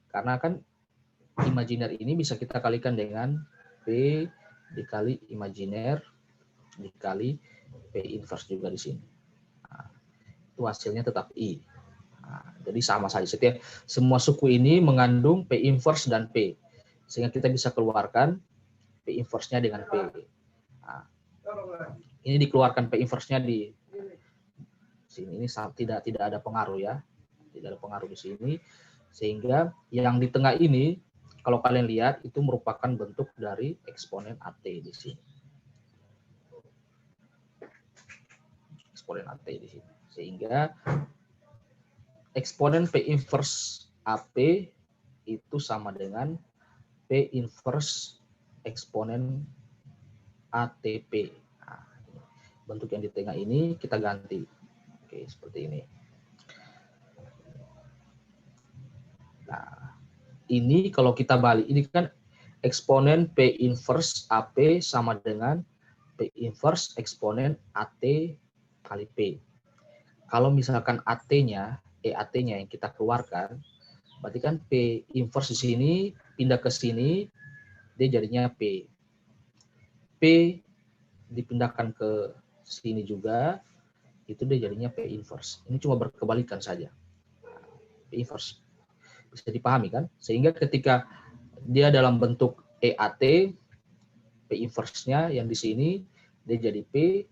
Karena kan imajiner ini bisa kita kalikan dengan P dikali imajiner dikali P inverse juga di sini. Nah, itu hasilnya tetap I. Nah, jadi sama saja. Semua suku ini mengandung P inverse dan P. Sehingga kita bisa keluarkan P inverse-nya dengan P. Nah, ini dikeluarkan P inverse-nya di sini. Ini tidak ada pengaruh ya. Tidak ada pengaruh di sini. Sehingga yang di tengah ini, kalau kalian lihat, itu merupakan bentuk dari eksponen AT di sini. Eksponen AT di sini. Sehingga eksponen P inverse AP itu sama dengan P inverse eksponen ATP. Nah, bentuk yang di tengah ini kita ganti. Oke, seperti ini. Nah, ini kalau kita balik, ini kan eksponen P inverse AP sama dengan P inverse eksponen AT kali P. Kalau misalkan AT-nya, EAT-nya yang kita keluarkan, berarti kan P inverse di sini pindah ke sini, dia jadinya P. P dipindahkan ke sini juga, itu dia jadinya P inverse. Ini cuma berkebalikan saja. P inverse. Bisa dipahami kan? Sehingga ketika dia dalam bentuk EAT, P inverse-nya yang di sini, dia jadi P,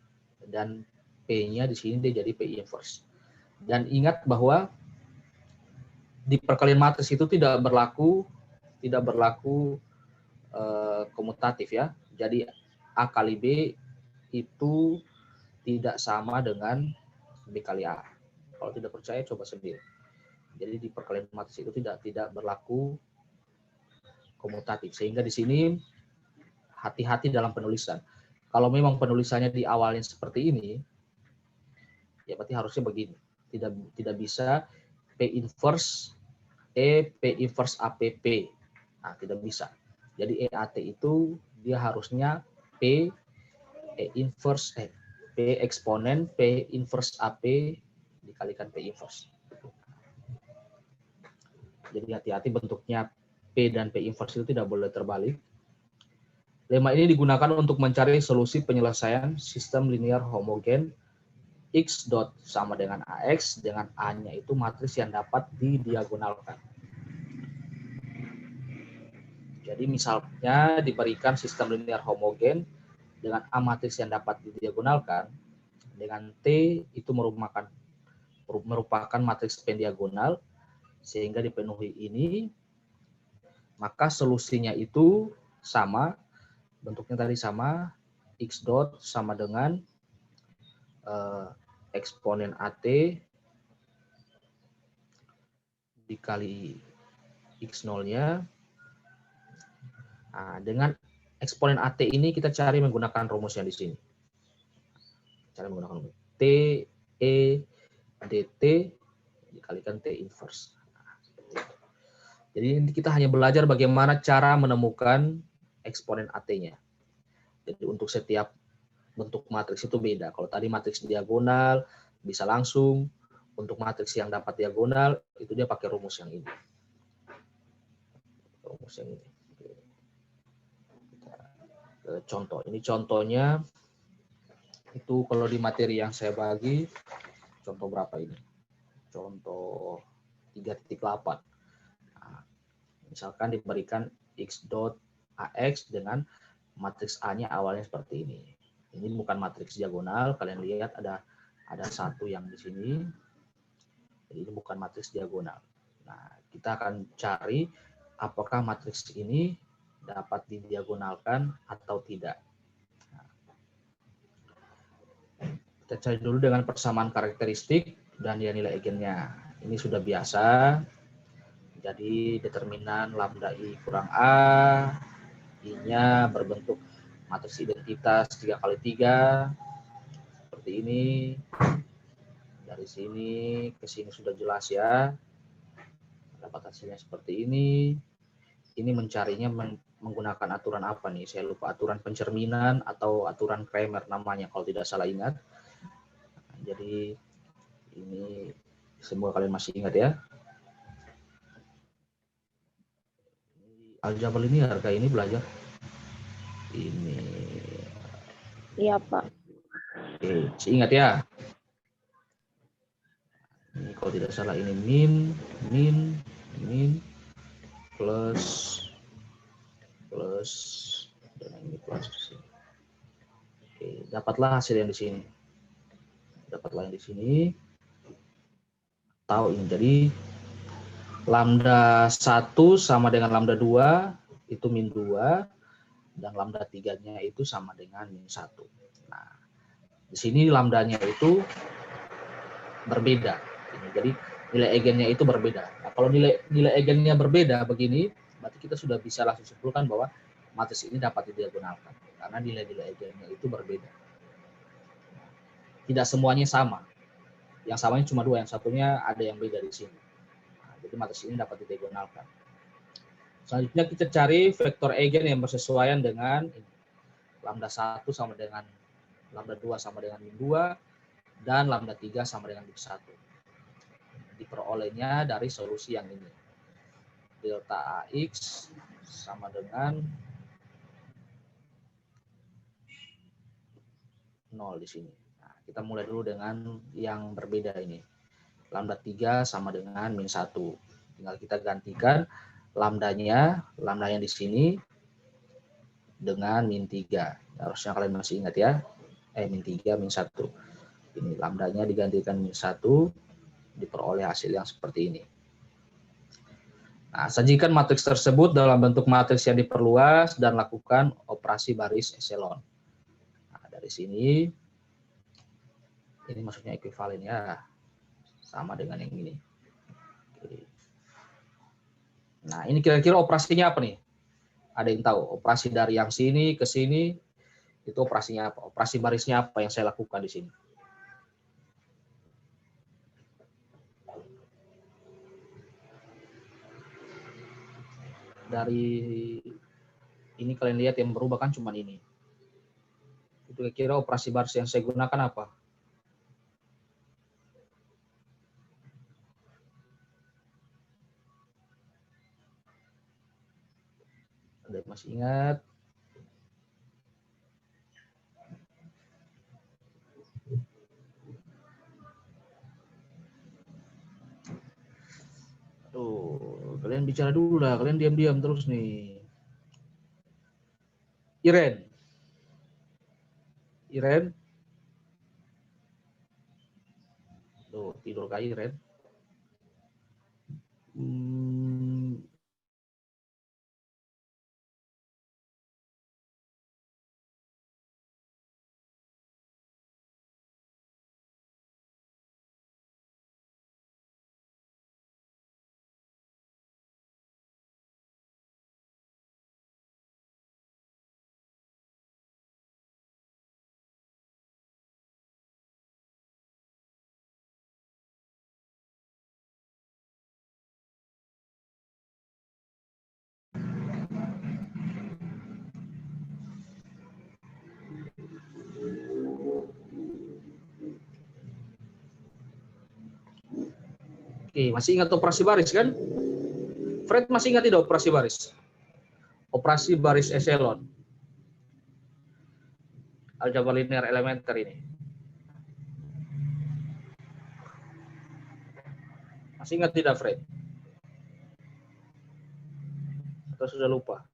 dan P-nya di sini dia jadi P inverse. Dan ingat bahwa di perkalian matriks itu tidak berlaku komutatif ya. Jadi A kali B itu tidak sama dengan B kali A. Kalau tidak percaya coba sendiri. Jadi di perkalian matriks itu tidak berlaku komutatif. Sehingga di sini hati-hati dalam penulisan. Kalau memang penulisannya di awalnya seperti ini, ya berarti harusnya begini. Tidak bisa P inverse P inverse APP. Nah, tidak bisa. Jadi EAT itu dia harusnya P inverse P eksponen P inverse AP dikalikan P inverse. Jadi hati-hati bentuknya P dan P inverse itu tidak boleh terbalik. Lema ini digunakan untuk mencari solusi penyelesaian sistem linear homogen X dot sama dengan AX dengan A-nya itu matriks yang dapat didiagonalkan. Jadi misalnya diberikan sistem linear homogen dengan A matriks yang dapat didiagonalkan, dengan T itu merupakan matriks pendiagonal, sehingga dipenuhi ini, maka solusinya itu sama, bentuknya tadi sama, X dot sama dengan eksponen AT dikali X0-nya. Nah, dengan eksponen AT ini kita cari menggunakan rumus yang di sini. Cara menggunakan rumus T E dt dikalikan T inverse. Nah, jadi kita hanya belajar bagaimana cara menemukan eksponen AT-nya. Jadi untuk setiap bentuk matriks itu beda. Kalau tadi matriks diagonal bisa langsung, untuk matriks yang dapat diagonal itu dia pakai rumus yang ini. Rumus yang ini. Contoh, ini contohnya itu kalau di materi yang saya bagi, contoh berapa ini? Contoh 3.8. Nah, misalkan diberikan X dot AX dengan matriks A-nya awalnya seperti ini. Ini bukan matriks diagonal, kalian lihat ada satu yang di sini. Jadi ini bukan matriks diagonal. Nah, kita akan cari apakah matriks ini dapat didiagonalkan atau tidak. Nah, kita cari dulu dengan persamaan karakteristik dan dia nilai eigennya. Ini sudah biasa. Jadi determinan lambda I kurang A, I-nya berbentuk matriks identitas 3x3 seperti ini. Dari sini ke sini sudah jelas ya. Dapat hasilnya seperti ini. Ini mencarinya menggunakan aturan apa nih? Saya lupa, aturan pencerminan atau aturan Cramer namanya kalau tidak salah ingat. Jadi ini semua kalian masih ingat ya. Aljabar linear kayak ini belajar. Ini. Iya, Pak. Oke, masih ingat ya. Ini kalau tidak salah ini min plus dan ini plus. Oke, dapatlah hasil yang di sini. Dapatlah yang di sini. Tahu ini jadi lambda 1 sama dengan lambda 2 itu min 2 dan lambda 3-nya itu sama dengan min 1. Nah, di sini lambdanya itu berbeda. Jadi nilai eigennya itu berbeda. Nah, kalau nilai eigennya berbeda begini, berarti kita sudah bisa langsung simpulkan bahwa matriks ini dapat didiagonalkan karena nilai eigennya itu berbeda. Tidak semuanya sama. Yang samanya cuma 2, yang satunya ada yang beda di sini. Nah, jadi matriks ini dapat didiagonalkan. Selanjutnya kita cari vektor eigen yang bersesuaian dengan ini. Lambda 1 sama dengan lambda 2 sama dengan min 2 dan lambda 3 sama dengan min 1. Diperolehnya dari solusi yang ini. Delta AX sama dengan 0 di sini. Nah, kita mulai dulu dengan yang berbeda ini. Lambda 3 sama dengan min 1. Tinggal kita gantikan lambdanya di sini dengan min 3. Harusnya kalian masih ingat ya. Min 3, min 1. Ini lambdanya digantikan min 1, diperoleh hasil yang seperti ini. Nah, sajikan matriks tersebut dalam bentuk matriks yang diperluas dan lakukan operasi baris echelon. Nah, dari sini, ini maksudnya ekuivalen ya, sama dengan yang ini. Oke. Nah, ini kira-kira operasinya apa nih? Ada yang tahu? Operasi dari yang sini ke sini, itu operasinya apa? Operasi barisnya apa yang saya lakukan di sini? Dari ini kalian lihat yang berubah kan cuma ini. Itu kira-kira operasi baris yang saya gunakan apa? Ada yang masih ingat? Tuh, kalian bicara dulu lah. Kalian diam-diam terus nih. Iren. Tuh, tidur kah Iren? Oke, masih ingat operasi baris kan? Fred masih ingat tidak operasi baris? Operasi baris echelon. Aljabar linear elementer ini. Masih ingat tidak Fred? Atau sudah lupa?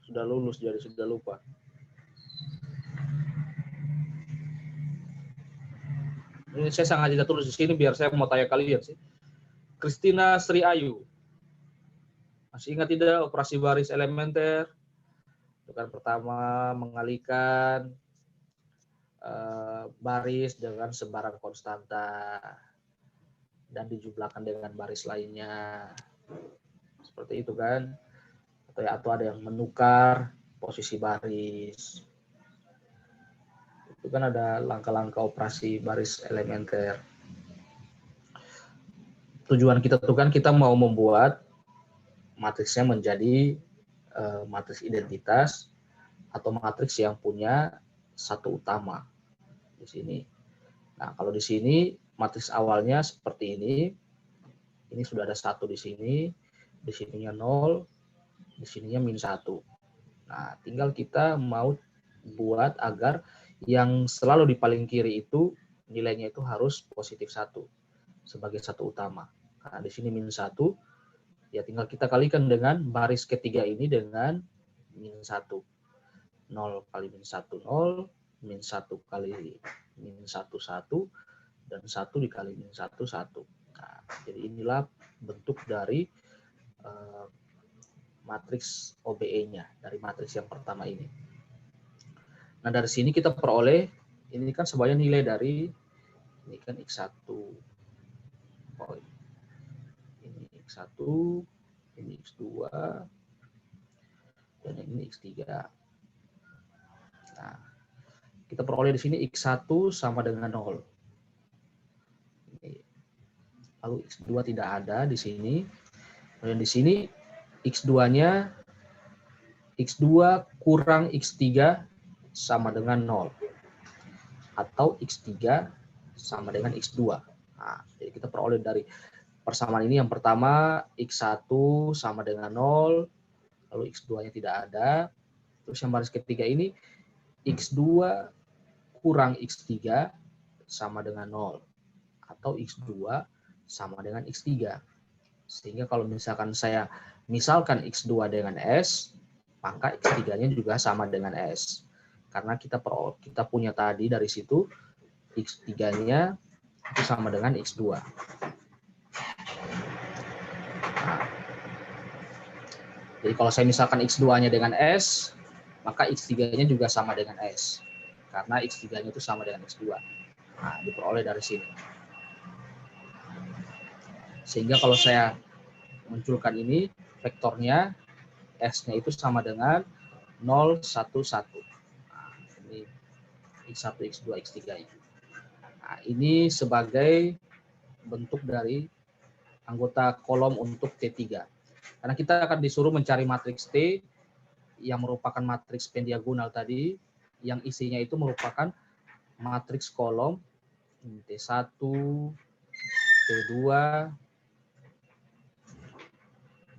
Sudah lulus jadi sudah lupa. Ini saya sangat tidak tulis di sini biar saya mau tanya kalian sih. Christina Sri Ayu. Masih ingat tidak operasi baris elementer? Dengan pertama mengalihkan baris dengan sebaran konstanta dan dijumlahkan dengan baris lainnya. Seperti itu kan? Atau ada yang menukar posisi baris. Itu kan ada langkah-langkah operasi baris elementer. Tujuan kita itu kan kita mau membuat matriksnya menjadi matriks identitas atau matriks yang punya satu utama di sini. Nah, kalau di sini matriks awalnya seperti ini sudah ada 1 di sininya 0, di sininya -1. Nah, tinggal kita mau buat agar yang selalu di paling kiri itu nilainya itu harus positif 1 sebagai satu utama. Nah, di sini -1, ya tinggal kita kalikan dengan baris ketiga ini dengan -1. 0 kali -1, 0, -1 kali -1, 1, dan 1 dikali -1, 1. Nah, jadi inilah bentuk dari matriks OBE-nya, dari matriks yang pertama ini. Nah, dari sini kita peroleh, ini kan semuanya nilai dari, ini kan X1, ini X1, ini X2, dan ini X3. Nah, kita peroleh di sini X1 sama dengan 0. Lalu X2 tidak ada di sini. Dan di sini X2-nya X2 kurang X3 sama dengan 0. Atau X3 sama dengan X2. Nah, jadi kita peroleh dari persamaan ini yang pertama X1 sama dengan 0, lalu X2-nya tidak ada. Terus yang baris ketiga ini X2 kurang X3 sama dengan 0. Atau X2 sama dengan X3. Sehingga kalau misalkan saya misalkan X2 dengan S, maka X3-nya juga sama dengan S. Karena kita punya tadi dari situ X3-nya itu sama dengan X2. Nah, jadi kalau saya misalkan X2-nya dengan S, maka X3-nya juga sama dengan S. Karena X3-nya itu sama dengan X2. Nah, diperoleh dari sini. Sehingga kalau saya munculkan ini, vektornya S-nya itu sama dengan 0, 1, 1. Nah, ini X1, X2, X3. Nah, ini sebagai bentuk dari anggota kolom untuk T3. Karena kita akan disuruh mencari matriks T yang merupakan matriks pendiagonal tadi, yang isinya itu merupakan matriks kolom T1, T2,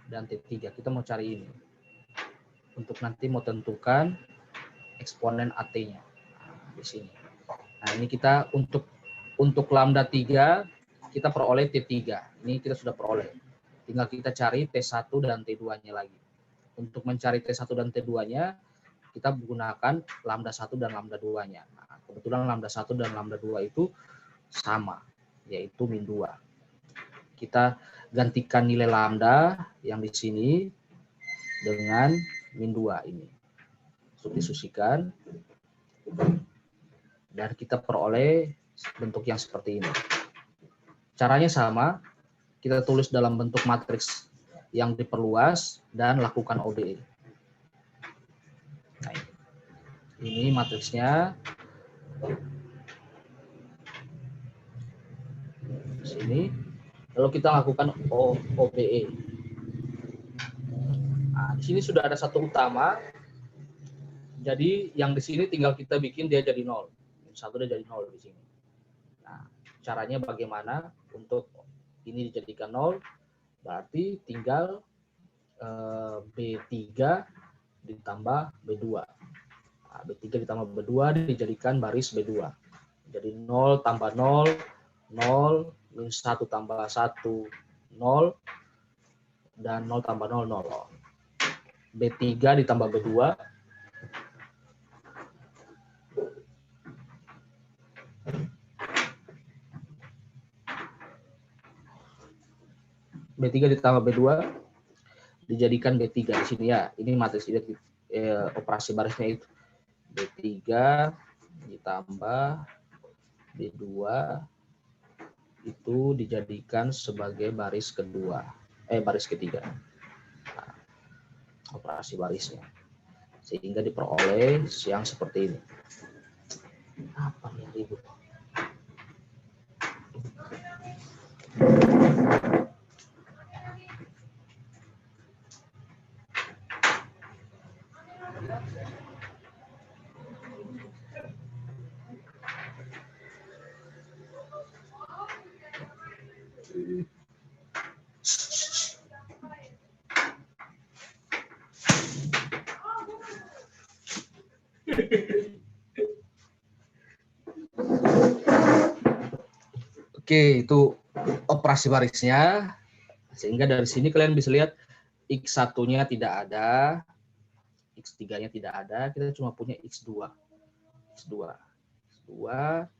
dan T3. Kita mau cari ini. Untuk nanti mau tentukan eksponen AT-nya. Nah, di sini. Nah, ini kita untuk lambda 3 kita peroleh T3. Ini kita sudah peroleh. tinggal kita cari T1 dan T2-nya lagi. Untuk mencari T1 dan T2-nya, kita menggunakan lambda 1 dan lambda 2-nya. Nah, kebetulan lambda 1 dan lambda 2 itu sama, yaitu min 2. Kita gantikan nilai lambda yang di sini dengan min 2 ini. Substitusikan. Dan kita peroleh bentuk yang seperti ini. Caranya sama, kita tulis dalam bentuk matriks yang diperluas dan lakukan OBE. Nah, ini matriksnya. Sini. Lalu kita lakukan OBE. Nah, di sini sudah ada satu utama. Jadi yang di sini tinggal kita bikin dia jadi 0. Satu dia jadi 0 di sini. Nah, caranya bagaimana untuk ini dijadikan 0? Berarti tinggal B3 ditambah B2. Nah, B3 ditambah B2 dijadikan baris B2. Jadi 0 tambah 0, 0, min 1 tambah 1, 0, dan 0 tambah 0, 0. B3 ditambah B2, B3 ditambah B2 dijadikan B3 di sini ya. Ini matriks operasi barisnya itu. B3 ditambah B2 itu dijadikan sebagai baris kedua. Baris ketiga. Nah, operasi barisnya. Sehingga diperoleh yang seperti ini. Apa yang ribut? Oke, itu operasi barisnya. Sehingga dari sini kalian bisa lihat X1-nya tidak ada, X3-nya tidak ada, kita cuma punya X2. X2.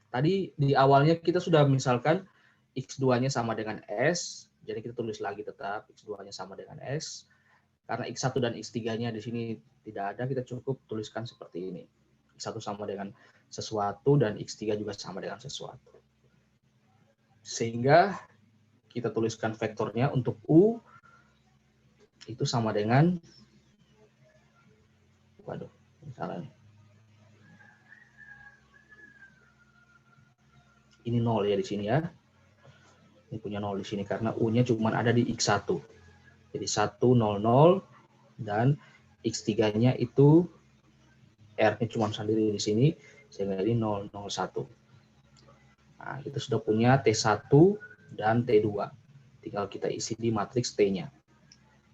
Tadi di awalnya kita sudah misalkan X2-nya sama dengan S, jadi kita tulis lagi tetap X2-nya sama dengan S. Karena X1 dan X3-nya di sini tidak ada, kita cukup tuliskan seperti ini. X1 sama dengan sesuatu dan X3 juga sama dengan sesuatu. Sehingga kita tuliskan vektornya untuk U itu sama dengan, waduh, salah nih. Ini 0 ya di sini ya. Ini punya 0 di sini karena U-nya cuma ada di X1. Jadi 1, 0, 0 dan X3-nya itu R-nya cuma sendiri di sini sehingga ini 0, 0, 1. Nah, kita sudah punya T1 dan T2. Tinggal kita isi di matriks T-nya.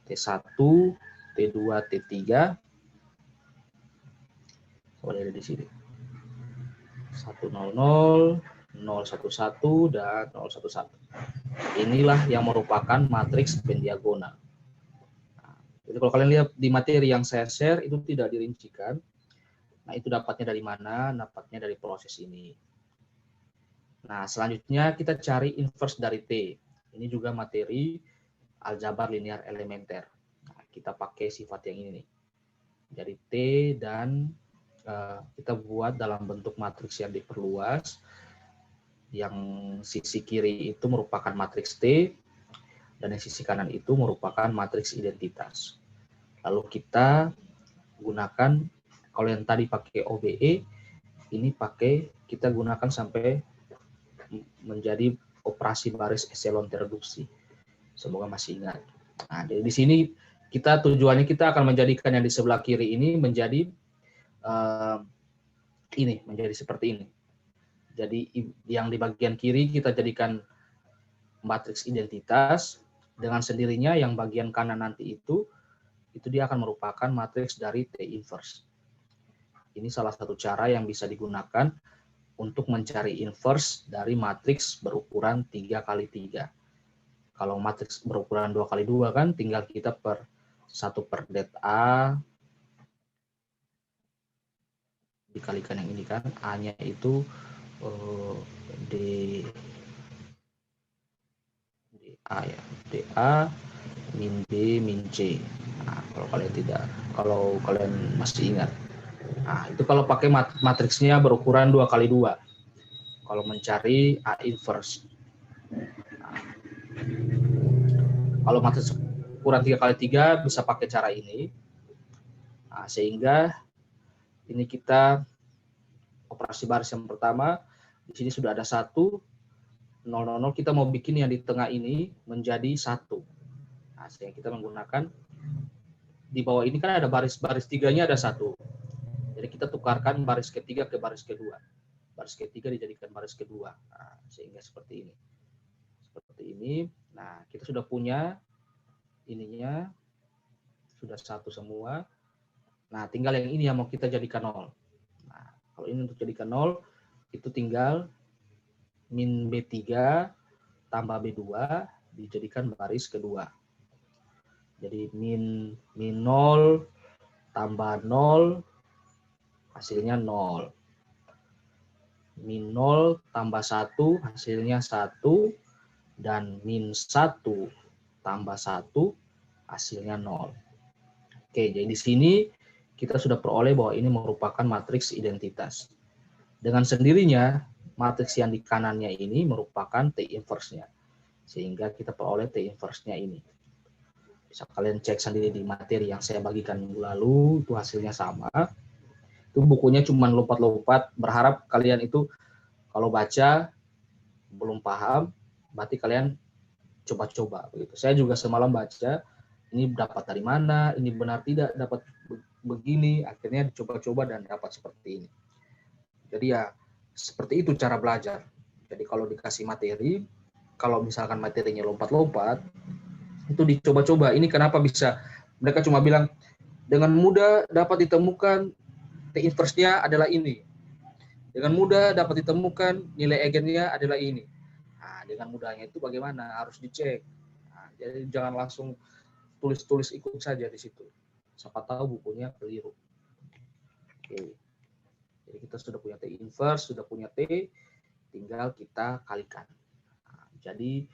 T1, T2, T3. Coba lihat di sini. 100, 011 dan 011. Inilah yang merupakan matriks pendiagonal. Nah, jadi kalau kalian lihat di materi yang saya share itu tidak dirincikan. Nah, itu dapatnya dari mana? Dapatnya dari proses ini. Nah, selanjutnya kita cari inverse dari T. Ini juga materi aljabar linear elementer. Nah, kita pakai sifat yang ini nih. Jadi T dan kita buat dalam bentuk matriks yang diperluas. Yang sisi kiri itu merupakan matriks T dan yang sisi kanan itu merupakan matriks identitas. Lalu kita gunakan, kalau yang tadi pakai OBE, ini kita gunakan sampai menjadi operasi baris echelon tereduksi. Semoga masih ingat. Nah, jadi di sini tujuannya kita akan menjadikan yang di sebelah kiri ini menjadi menjadi seperti ini. Jadi yang di bagian kiri kita jadikan matriks identitas, dengan sendirinya yang bagian kanan nanti itu dia akan merupakan matriks dari T inverse. Ini salah satu cara yang bisa digunakan untuk mencari inverse dari matriks berukuran 3 kali 3. Kalau matriks berukuran 2 kali 2 kan tinggal kita 1 per det A dikalikan yang ini kan, A-nya itu D A ya, DA min B min C. Nah, kalau kalian masih ingat. Nah, itu kalau pakai matriksnya berukuran 2 kali 2. Kalau mencari A inverse. Nah, kalau matriks ukuran 3 kali 3 bisa pakai cara ini. Nah, sehingga ini kita operasi baris yang pertama, di sini sudah ada 1, 0, 0, kita mau bikin yang di tengah ini menjadi 1. Nah, sehingga kita menggunakan di bawah ini kan ada baris 3-nya ada 1. Jadi kita tukarkan baris ketiga ke baris kedua. Baris ketiga dijadikan baris kedua. Nah, sehingga seperti ini. Seperti ini. Nah, kita sudah punya ininya. Sudah 1 semua. Nah, tinggal yang ini yang mau kita jadikan 0. Nah, kalau ini untuk jadikan 0, itu tinggal min B3 tambah B2 dijadikan baris kedua. Jadi min 0 tambah 0 hasilnya 0. Min 0 tambah 1 hasilnya 1. Dan min 1 tambah 1 hasilnya 0. Oke, jadi di sini kita sudah peroleh bahwa ini merupakan matriks identitas. Dengan sendirinya, matriks yang di kanannya ini merupakan T inverse-nya. Sehingga kita peroleh T inverse-nya ini. Bisa kalian cek sendiri di materi yang saya bagikan minggu lalu, itu hasilnya sama. Itu bukunya cuma lompat-lompat, berharap kalian itu kalau baca belum paham, berarti kalian coba-coba begitu. Saya juga semalam baca, ini dapat dari mana, ini benar tidak dapat begini, akhirnya dicoba-coba dan dapat seperti ini. Jadi ya seperti itu cara belajar. Jadi kalau dikasih materi, kalau misalkan materinya lompat-lompat, itu dicoba-coba. Ini kenapa bisa, mereka cuma bilang dengan mudah dapat ditemukan T inverse-nya adalah ini. Dengan mudah dapat ditemukan nilai eigennya adalah ini. Nah, dengan mudahnya itu bagaimana? Harus dicek. Nah, jadi jangan langsung tulis-tulis ikut saja di situ. Siapa tahu bukunya keliru. Oke. Jadi kita sudah punya T inverse, sudah punya T, tinggal kita kalikan. Nah, jadi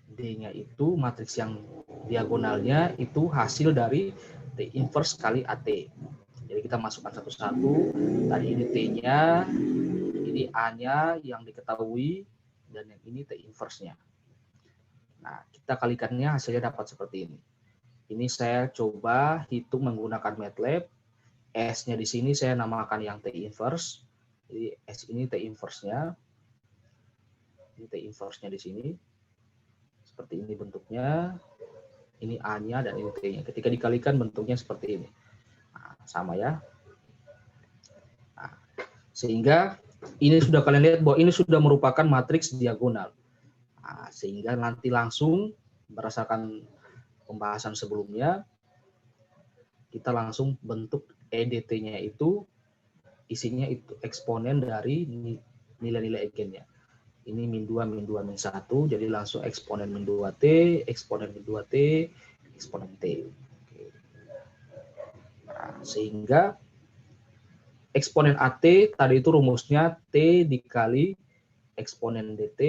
D-nya itu matriks yang diagonalnya itu hasil dari T inverse kali AT. Jadi kita masukkan satu-satu. Tadi ini T-nya, ini A-nya yang diketahui, dan yang ini T inverse-nya. Nah, kita kalikannya hasilnya dapat seperti ini. Ini saya coba hitung menggunakan MATLAB. S-nya di sini saya namakan yang T inverse. Jadi S ini T inverse-nya. Ini T inverse-nya di sini. Seperti ini bentuknya. Ini A-nya dan ini T-nya. Ketika dikalikan bentuknya seperti ini. Nah, sama ya. Nah, sehingga ini sudah kalian lihat bahwa ini sudah merupakan matriks diagonal. Nah, sehingga nanti langsung berdasarkan pembahasan sebelumnya, kita langsung bentuk EDT-nya itu isinya itu eksponen dari nilai-nilai eigennya. Ini min 2, min 2, min 1, jadi langsung eksponen min 2T, eksponen min 2T, eksponen T. Nah, sehingga eksponen AT tadi itu rumusnya T dikali eksponen DT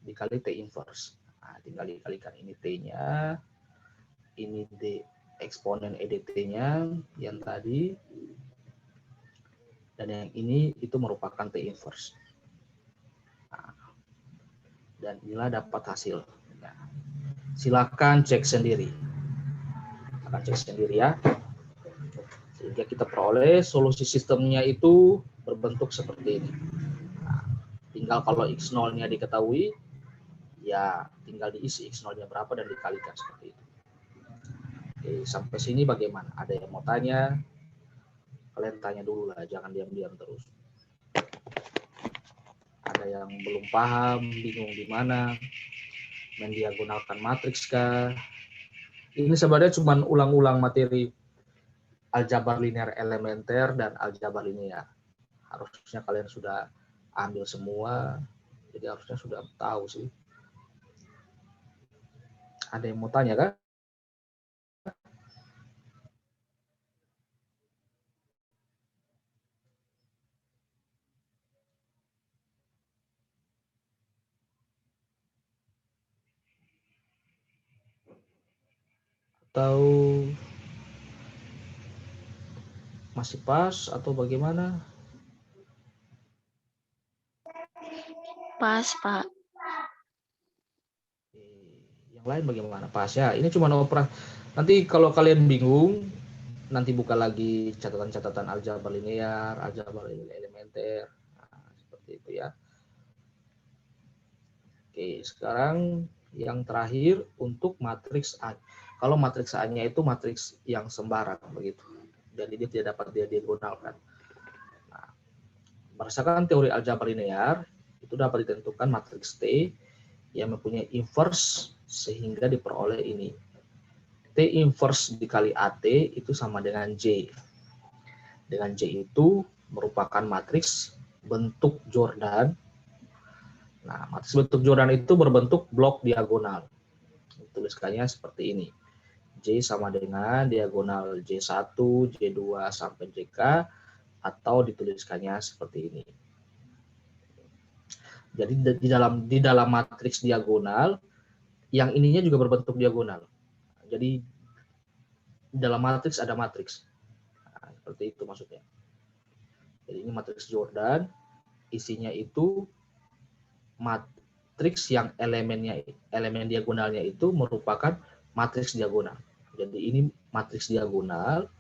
dikali T inverse. Nah, tinggal dikalikan ini T-nya, ini D eksponen EDT-nya yang tadi, dan yang ini itu merupakan T inverse. Nah, dan inilah dapat hasil. Nah, silakan cek sendiri. Silakan cek sendiri ya. Sehingga kita peroleh solusi sistemnya itu berbentuk seperti ini. Nah, tinggal kalau X0-nya diketahui, ya tinggal diisi X0-nya berapa dan dikalikan seperti itu. Oke, sampai sini bagaimana? Ada yang mau tanya? Kalian tanya dulu lah, jangan diam-diam terus. Ada yang belum paham, bingung di mana, mendiagonalkan matriks kah? Ini sebenarnya cuma ulang-ulang materi aljabar linear elementer dan aljabar linear. Harusnya kalian sudah ambil semua, jadi harusnya sudah tahu sih. Ada yang mau tanya kan? Atau masih pas atau bagaimana? Pas, Pak. Yang lain bagaimana? Pas ya. Ini cuma nanti kalau kalian bingung, nanti buka lagi catatan-catatan aljabar linear, aljabar elementer. Nah, seperti itu ya. Oke, sekarang yang terakhir untuk matriks A. Kalau matriks A-nya itu matriks yang sembarang begitu. Jadi dia tidak dapat dia diagonalkan. Nah, berdasarkan teori aljabar linear, itu dapat ditentukan matriks T yang mempunyai inverse sehingga diperoleh ini. T inverse dikali AT itu sama dengan J. Dengan J itu merupakan matriks bentuk Jordan. Nah, matriks bentuk Jordan itu berbentuk blok diagonal. Tuliskannya seperti ini. J sama dengan diagonal J1, J2 sampai JK, atau dituliskannya seperti ini. Jadi di dalam matriks diagonal, yang ininya juga berbentuk diagonal. Jadi dalam matriks ada matriks. Nah, seperti itu maksudnya. Jadi ini matriks Jordan, isinya itu matriks yang elemen diagonalnya itu merupakan matriks diagonal. Jadi ini matriks diagonal,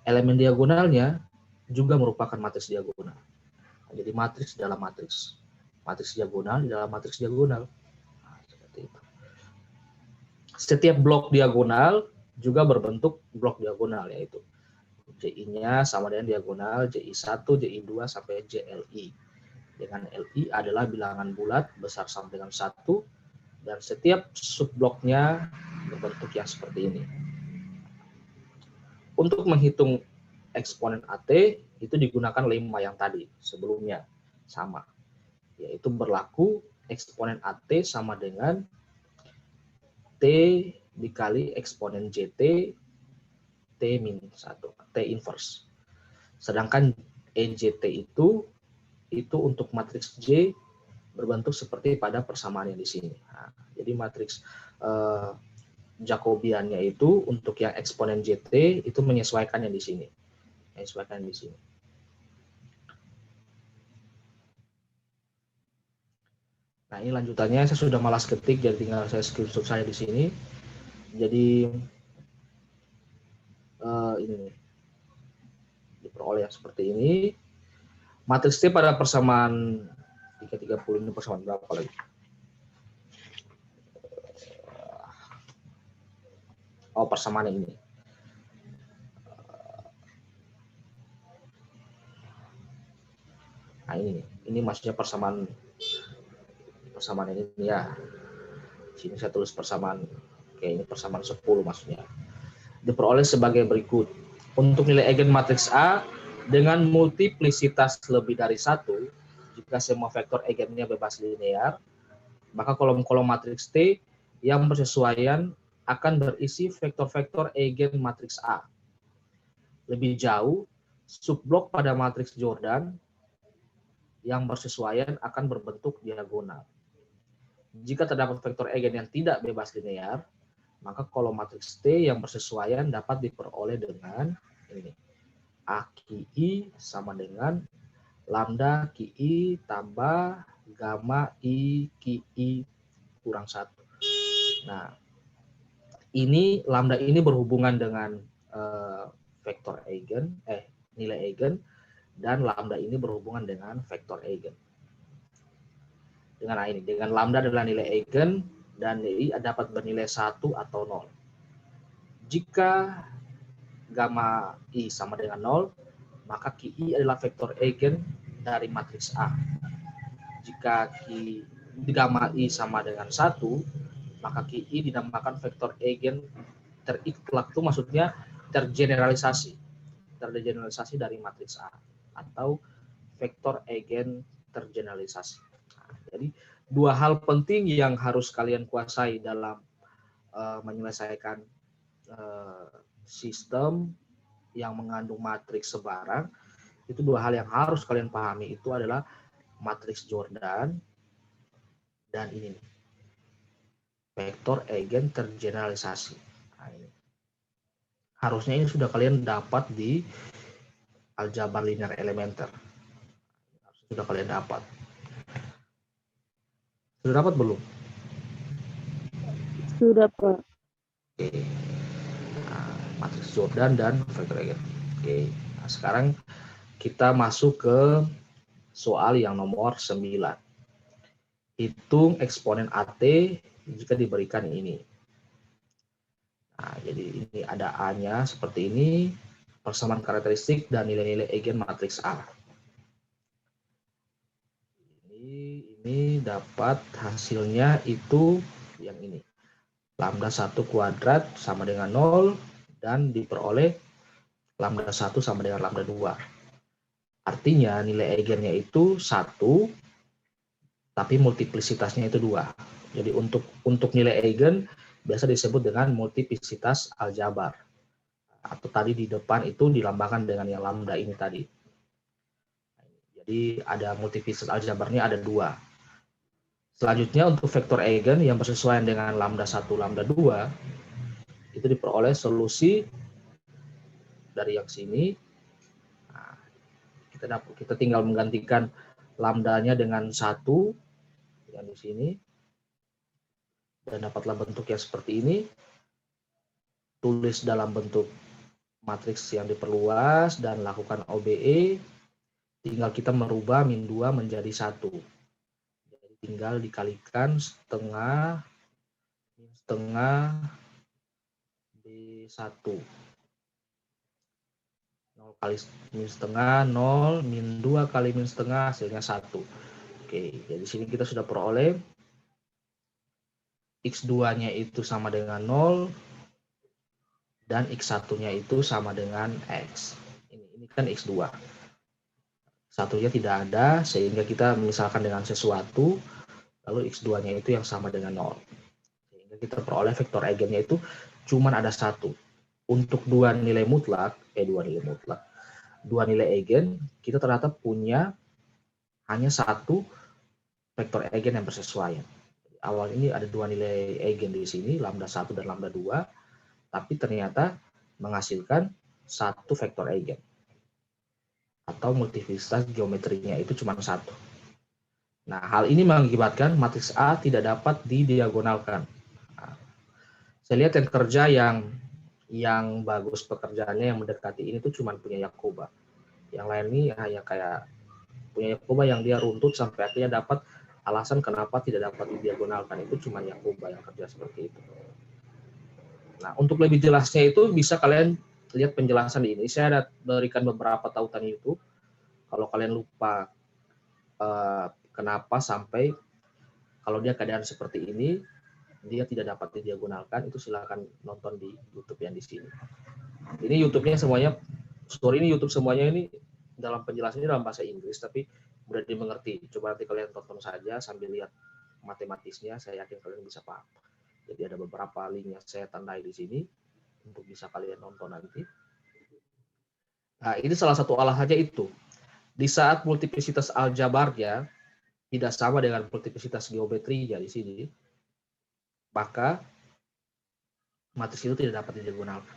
elemen diagonalnya juga merupakan matriks diagonal. Jadi matriks dalam matriks. Matriks diagonal di dalam matriks diagonal. Nah, seperti itu. Setiap blok diagonal juga berbentuk blok diagonal, yaitu JI-nya sama dengan diagonal JI1, JI2 sampai JLI. Dengan LI adalah bilangan bulat besar sama dengan 1, dan setiap subbloknya berbentuk yang seperti ini. Untuk menghitung eksponen AT itu digunakan lemma yang tadi sebelumnya sama, yaitu berlaku eksponen AT sama dengan T dikali eksponen JT T min 1, T inverse. Sedangkan EJT itu untuk matriks J berbentuk seperti pada persamaan yang di sini. Nah, jadi matriks Jacobiannya itu untuk yang eksponen JT itu menyesuaikan yang di sini. Menyesuaikan di sini. Nah, ini lanjutannya saya sudah malas ketik, jadi tinggal saya screenshot saya di sini. Jadi ini nih. Diperoleh yang seperti ini. Matriks T pada persamaan 330 ini persamaan berapa lagi? Oh, persamaan ini. Nah, ini maksudnya persamaan ini ya. Sini saya tulis persamaan, oke, ini persamaan 10 maksudnya. Diperoleh sebagai berikut. Untuk nilai eigen matriks A dengan multiplisitas lebih dari 1, jika semua vektor eigennya bebas linear, maka kolom-kolom matriks T yang bersesuaian akan berisi vektor-vektor eigen matriks A. Lebih jauh, subblok pada matriks Jordan yang bersesuaian akan berbentuk diagonal. Jika terdapat vektor eigen yang tidak bebas linear, maka kolom matriks T yang bersesuaian dapat diperoleh dengan ini. AQI sama dengan lambda QI tambah gamma I QI kurang 1. Nah, ini lambda ini berhubungan dengan vektor eigen, nilai eigen, dan lambda ini berhubungan dengan vektor eigen. Dengan ini, dengan lambda adalah nilai eigen dan I dapat bernilai 1 atau 0. Jika gamma I sama dengan 0, maka QI adalah vektor eigen dari matriks A. Jika gamma I sama dengan 1, maka QI dinamakan vektor eigen teriklak, itu maksudnya tergeneralisasi dari matriks A, atau vektor eigen tergeneralisasi. Nah, jadi dua hal penting yang harus kalian kuasai dalam menyelesaikan sistem yang mengandung matriks sebarang, itu dua hal yang harus kalian pahami. Itu adalah matriks Jordan dan ini nih, vektor eigen tergeneralisasi. Nah, ini. Harusnya ini sudah kalian dapat di aljabar linear elementer. Sudah kalian dapat. Sudah dapat belum? Sudah, Pak. Oke. Nah, matriks Jordan dan vektor eigen. Oke. Nah, sekarang kita masuk ke soal yang nomor 9. Hitung eksponen AT jika diberikan ini. Nah, jadi ini ada A-nya seperti ini, persamaan karakteristik dan nilai-nilai eigen matriks A. Ini dapat hasilnya itu yang ini. Lambda 1 kuadrat sama dengan 0 dan diperoleh lambda 1 sama dengan lambda 2. Artinya nilai eigennya itu 1, tapi multiplisitasnya itu 2. Jadi untuk nilai eigen biasa disebut dengan multiplisitas aljabar. Atau tadi di depan itu dilambangkan dengan yang lambda ini tadi. Jadi ada multiplisitas aljabarnya ada 2. Selanjutnya untuk vektor eigen yang bersesuaian dengan lambda 1, lambda 2, itu diperoleh solusi dari yang sini. Kita tinggal menggantikan lambdanya dengan 1 yang di sini dan dapatlah bentuk yang seperti ini. Tulis dalam bentuk matriks yang diperluas dan lakukan OBE. Tinggal kita merubah min 2 menjadi 1. Jadi tinggal dikalikan setengah B1. 0 kali min setengah 0, min 2 kali min setengah hasilnya 1. Oke, jadi sini kita sudah peroleh X2-nya itu sama dengan 0 dan X1-nya itu sama dengan X. Ini kan X2. Satunya tidak ada sehingga kita misalkan dengan sesuatu lalu X2-nya itu yang sama dengan 0. Sehingga kita peroleh vektor eigennya itu cuman ada 1. Untuk dua nilai eigen, kita ternyata punya hanya 1 vektor eigen yang bersesuaian. Awal ini ada 2 nilai eigen di sini, lambda 1 dan lambda 2, tapi ternyata menghasilkan 1 vektor eigen. Atau multiplisitas geometrinya itu cuma 1. Nah, hal ini mengakibatkan matriks A tidak dapat didiagonalkan. Nah, saya lihat yang kerja yang bagus pekerjaannya yang mendekati ini tuh cuma punya Yakoba. Yang lain ini hanya kayak punya Yakoba yang dia runtut sampai akhirnya dapat alasan kenapa tidak dapat didiagonalkan, itu cuma Yakoba yang kerja seperti itu. Nah, untuk lebih jelasnya itu bisa kalian lihat penjelasan di ini. Saya ada berikan beberapa tautan YouTube. Kalau kalian lupa kenapa sampai kalau dia keadaan seperti ini dia tidak dapat didiagonalkan, itu silakan nonton di YouTube yang di sini. Ini YouTube-nya semuanya, ini YouTube semuanya ini dalam penjelasannya dalam bahasa Inggris, tapi mudah dimengerti. Coba nanti kalian tonton saja sambil lihat matematisnya, saya yakin kalian bisa paham. Jadi ada beberapa link yang saya tandai di sini untuk bisa kalian nonton nanti. Nah, ini salah satu alasannya itu. Di saat multiplisitas aljabarnya tidak sama dengan multiplisitas geometrinya di sini, maka matriks itu tidak dapat didiagonalkan.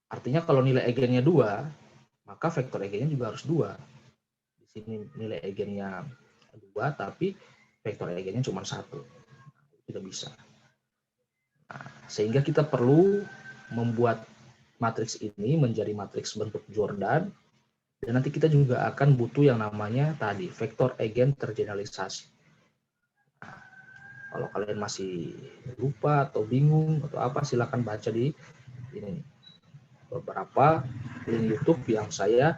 Artinya kalau nilai eigennya 2, maka vektor eigennya juga harus 2. Di sini nilai eigennya 2, tapi vektor eigennya cuma 1. Tidak bisa. Nah, sehingga kita perlu membuat matriks ini menjadi matriks bentuk Jordan, dan nanti kita juga akan butuh yang namanya tadi, vektor eigen tergeneralisasi. Kalau kalian masih lupa atau bingung atau apa, silakan baca di ini beberapa link YouTube yang saya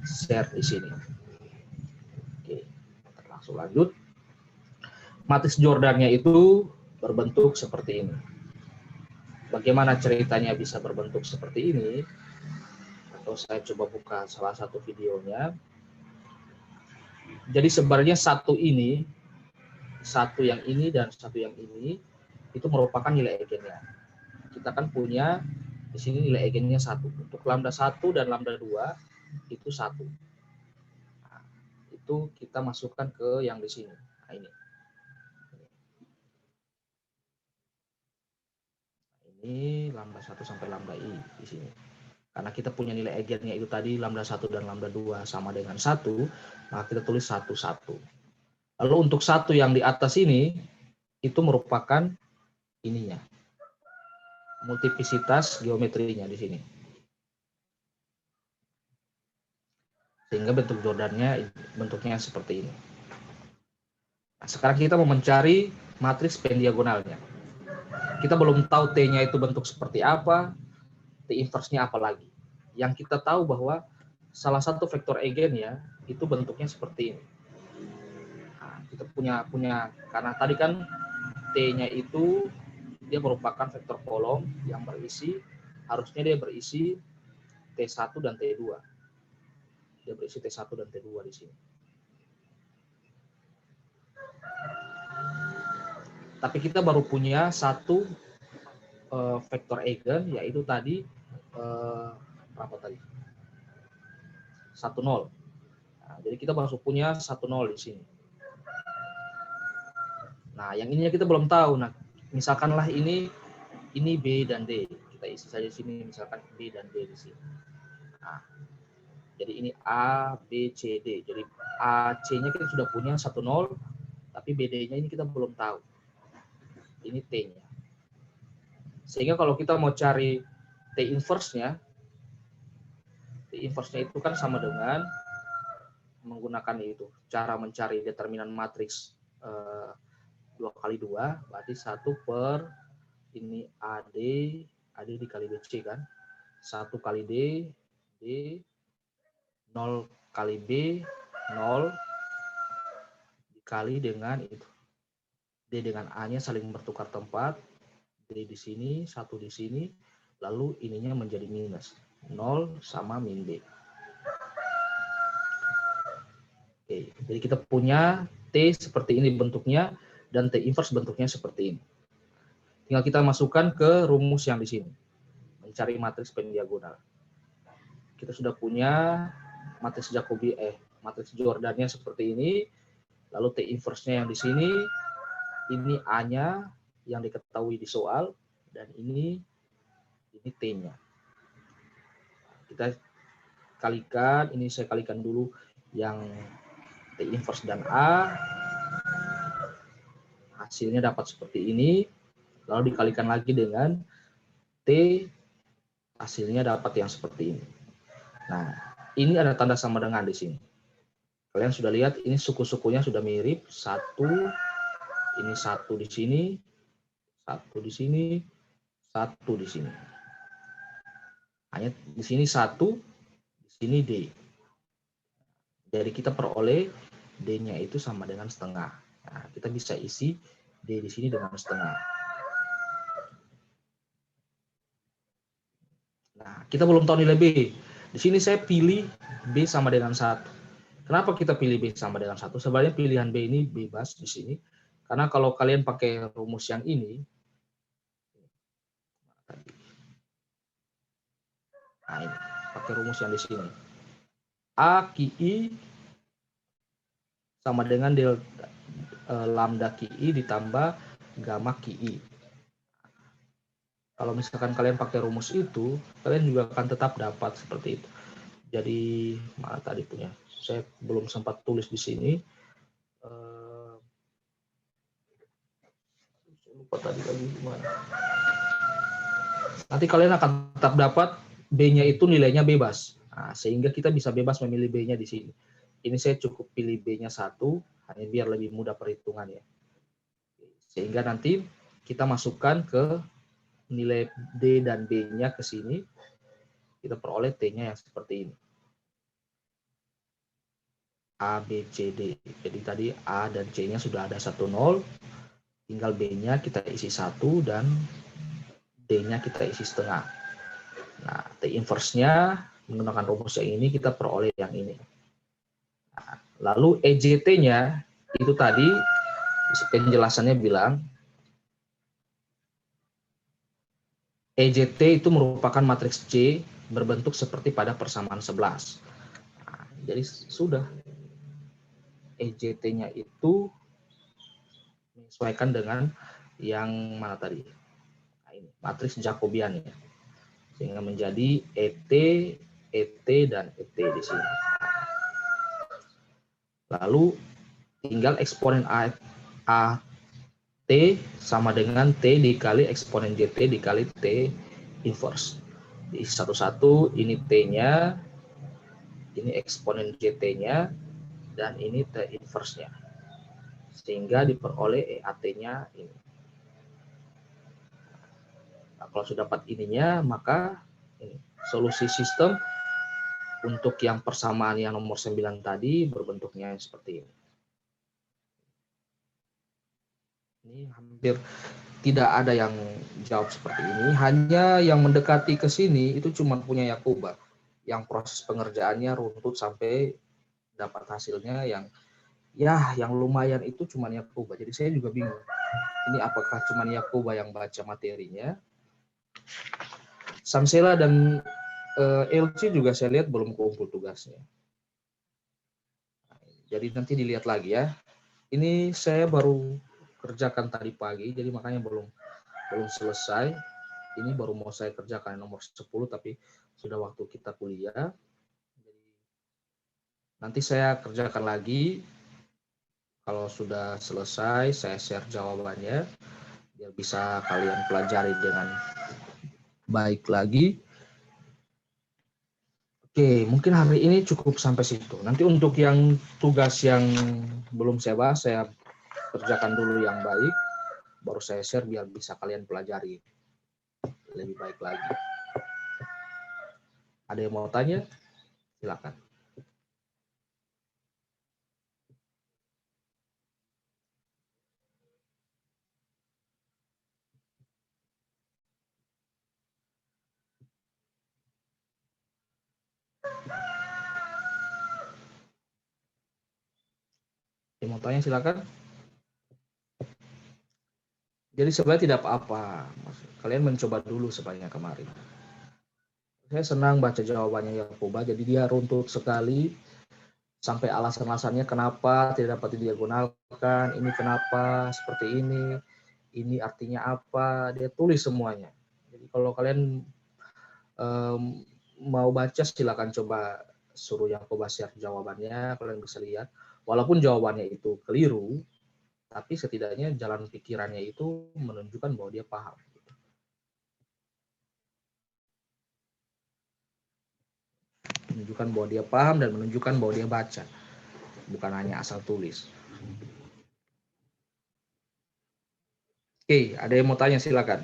share di sini. Oke, langsung lanjut. Matriks Jordannya itu berbentuk seperti ini. Bagaimana ceritanya bisa berbentuk seperti ini? Atau saya coba buka salah satu videonya. Jadi sebenarnya satu yang ini dan satu yang ini itu merupakan nilai eigennya. kita kan punya di sini nilai eigennya 1. Untuk lambda 1 dan lambda 2 itu 1. Nah, itu kita masukkan ke yang di sini. Nah, ini. Ini lambda 1 sampai lambda I di sini. Karena kita punya nilai eigennya itu tadi lambda 1 dan lambda 2 sama dengan 1, maka kita tulis 1, 1. Lalu untuk 1 yang di atas ini, itu merupakan ininya. Multiplisitas geometrinya di sini. Sehingga bentuk Jordannya bentuknya seperti ini. Nah, sekarang kita mau mencari matriks pendiagonalnya. Kita belum tahu T-nya itu bentuk seperti apa, T inverse-nya apa lagi. Yang kita tahu bahwa salah satu vektor eigen ya, itu bentuknya seperti ini. Nah, kita punya karena tadi kan T-nya itu dia merupakan vektor kolom yang berisi, harusnya dia berisi T1 dan T2. Dia berisi T1 dan T2 di sini. Tapi kita baru punya satu vektor eigen, yaitu tadi berapa tadi? 1, 0. Nah, jadi kita baru punya 1, 0 di sini. Nah, yang ininya kita belum tahu. Nah, misalkanlah ini B dan D. Kita isi saja di sini, misalkan B dan D di sini. Nah, jadi ini A, B, C, D. Jadi AC-nya kita sudah punya 1, 0, tapi BD-nya ini kita belum tahu. Ini T-nya. Sehingga kalau kita mau cari T inverse-nya, T inverse-nya itu kan sama dengan menggunakan itu. Cara mencari determinan matriks 2 kali 2, berarti 1 per ini AD dikali BC kan. 1 kali D, 0 kali B, 0 dikali dengan itu. D dengan A-nya saling bertukar tempat. D di sini, 1 di sini, lalu ininya menjadi minus. 0 sama min B. Oke, jadi kita punya T seperti ini bentuknya, dan T inverse bentuknya seperti ini. Tinggal kita masukkan ke rumus yang di sini. Mencari matriks pendiagonal. Kita sudah punya matriks Jacobi, matriks Jordannya seperti ini. Lalu T inverse-nya yang di sini, ini A-nya yang diketahui di soal, dan ini T-nya. Kita kalikan, ini saya kalikan dulu yang T inverse dan A. Hasilnya dapat seperti ini, lalu dikalikan lagi dengan T, hasilnya dapat yang seperti ini. Nah, ini ada tanda sama dengan di sini. Kalian sudah lihat, ini suku-sukunya sudah mirip, 1, ini 1 di sini, 1 di sini, 1 di sini. Hanya di sini 1, di sini D. Jadi kita peroleh D-nya itu sama dengan setengah. Nah, kita bisa isi D di sini dengan setengah. Nah, kita belum tahu nilai B. Di sini saya pilih B sama dengan 1. Kenapa kita pilih B sama dengan 1? Sebenarnya pilihan B ini bebas di sini. Karena kalau kalian pakai rumus yang ini, nah ini, pakai rumus yang di sini. A QI sama dengan lambda QI ditambah gamma QI. Kalau misalkan kalian pakai rumus itu, kalian juga akan tetap dapat seperti itu. Jadi, mana tadi punya? Saya belum sempat tulis di sini. Lupa tadi lagi gimana. Nanti kalian akan tetap dapat B-nya itu nilainya bebas. Nah, sehingga kita bisa bebas memilih B-nya di sini. Ini saya cukup pilih B-nya 1, hanya biar lebih mudah perhitungan ya. Sehingga nanti kita masukkan ke nilai D dan B-nya ke sini. Kita peroleh T-nya yang seperti ini. A, B, C, D. Jadi tadi A dan C-nya sudah ada 1, 0. Tinggal B-nya kita isi 1 dan D-nya kita isi setengah. Nah, T inverse-nya menggunakan rumus yang ini kita peroleh yang ini. Nah, lalu EJT-nya itu tadi penjelasannya bilang EJT itu merupakan matriks C berbentuk seperti pada persamaan 11. Nah, jadi sudah EJT-nya itu menyesuaikan dengan yang mana tadi? Nah, ini matriks Jacobian ya. Sehingga menjadi ET, ET dan ET di sini. Lalu tinggal eksponen T sama dengan T dikali eksponen JT dikali T inverse. Di satu-satu ini T-nya, ini eksponen JT-nya, dan ini T inverse-nya. Sehingga diperoleh EAT-nya ini. Nah, kalau sudah dapat ininya, maka ini, solusi sistem untuk yang persamaan yang nomor 9 tadi berbentuknya seperti ini. Ini hampir tidak ada yang jawab seperti ini. Hanya yang mendekati ke sini itu cuma punya Yakoba. Yang proses pengerjaannya runtut sampai dapat hasilnya yang lumayan itu cuma Yakoba. Jadi saya juga bingung. Ini apakah cuma Yakoba yang baca materinya? Samsela dan LC juga saya lihat belum kumpul tugasnya. Jadi nanti dilihat lagi ya. Ini saya baru kerjakan tadi pagi, jadi makanya belum selesai. Ini baru mau saya kerjakan nomor 10, tapi sudah waktu kita kuliah. Nanti saya kerjakan lagi. Kalau sudah selesai, saya share jawabannya, biar bisa kalian pelajari dengan baik lagi. Oke, mungkin hari ini cukup sampai situ. Nanti untuk yang tugas yang belum saya bahas, saya kerjakan dulu yang baik, baru saya share biar bisa kalian pelajari lebih baik lagi. Ada yang mau tanya? Silakan. Yang mau tanya silakan. Jadi sebenarnya tidak apa-apa. Kalian mencoba dulu sebanyak kemarin. Saya senang baca jawabannya Yakoba, jadi dia runtut sekali sampai alasan-alasannya kenapa tidak dapat didiagonalkan, ini kenapa seperti ini artinya apa, dia tulis semuanya. Jadi kalau kalian mau baca silakan coba suruh Yakoba share jawabannya, kalian bisa lihat. Walaupun jawabannya itu keliru, tapi setidaknya jalan pikirannya itu menunjukkan bahwa dia paham. Menunjukkan bahwa dia paham dan menunjukkan bahwa dia baca, bukan hanya asal tulis. Oke, ada yang mau tanya silakan.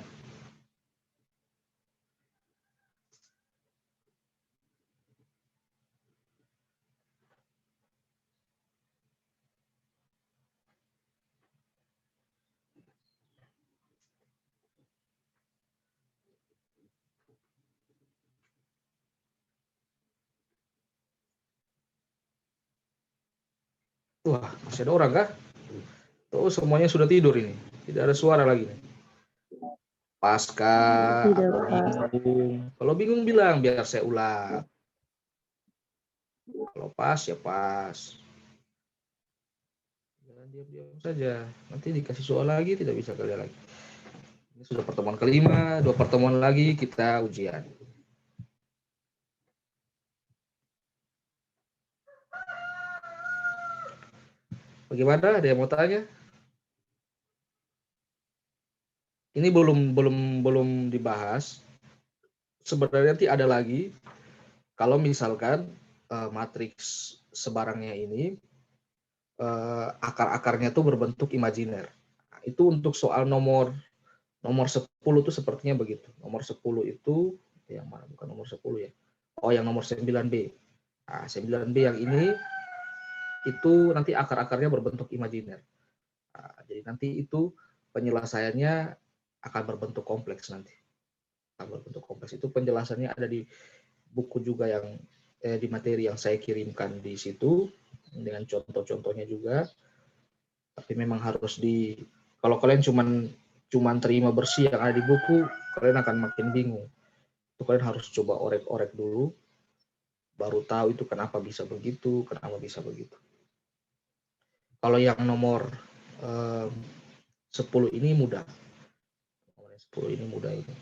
Wah, masih ada orang kah? Oh, semuanya sudah tidur ini. Tidak ada suara lagi. Pasca atau bingung. Kalau bingung bilang biar saya ulang. Kalau pas ya pas. Jangan diam-diam saja. Nanti dikasih soal lagi tidak bisa kalian lagi. Ini sudah pertemuan kelima, 2 pertemuan lagi kita ujian. Bagaimana? Ada yang mau tanya? Ini belum dibahas. Sebenarnya nanti ada lagi. Kalau misalkan matriks sebarangnya ini akar-akarnya tuh berbentuk imajiner. Nah, itu untuk soal nomor 10 itu sepertinya begitu. Nomor 10 itu yang mana? Bukan nomor 10 ya. Oh, yang nomor 9B. Nah, 9B yang ini itu nanti akar-akarnya berbentuk imajiner. Nah, jadi nanti itu penyelesaiannya akan berbentuk kompleks nanti. Akan berbentuk kompleks. Itu penjelasannya ada di buku juga yang di materi yang saya kirimkan di situ dengan contoh-contohnya juga. Tapi memang harus kalau kalian cuman terima bersih yang ada di buku, kalian akan makin bingung. Itu kalian harus coba orek-orek dulu, baru tahu itu kenapa bisa begitu, kenapa bisa begitu. Kalau yang nomor 10 ini mudah. Nomor 10 ini mudah ini.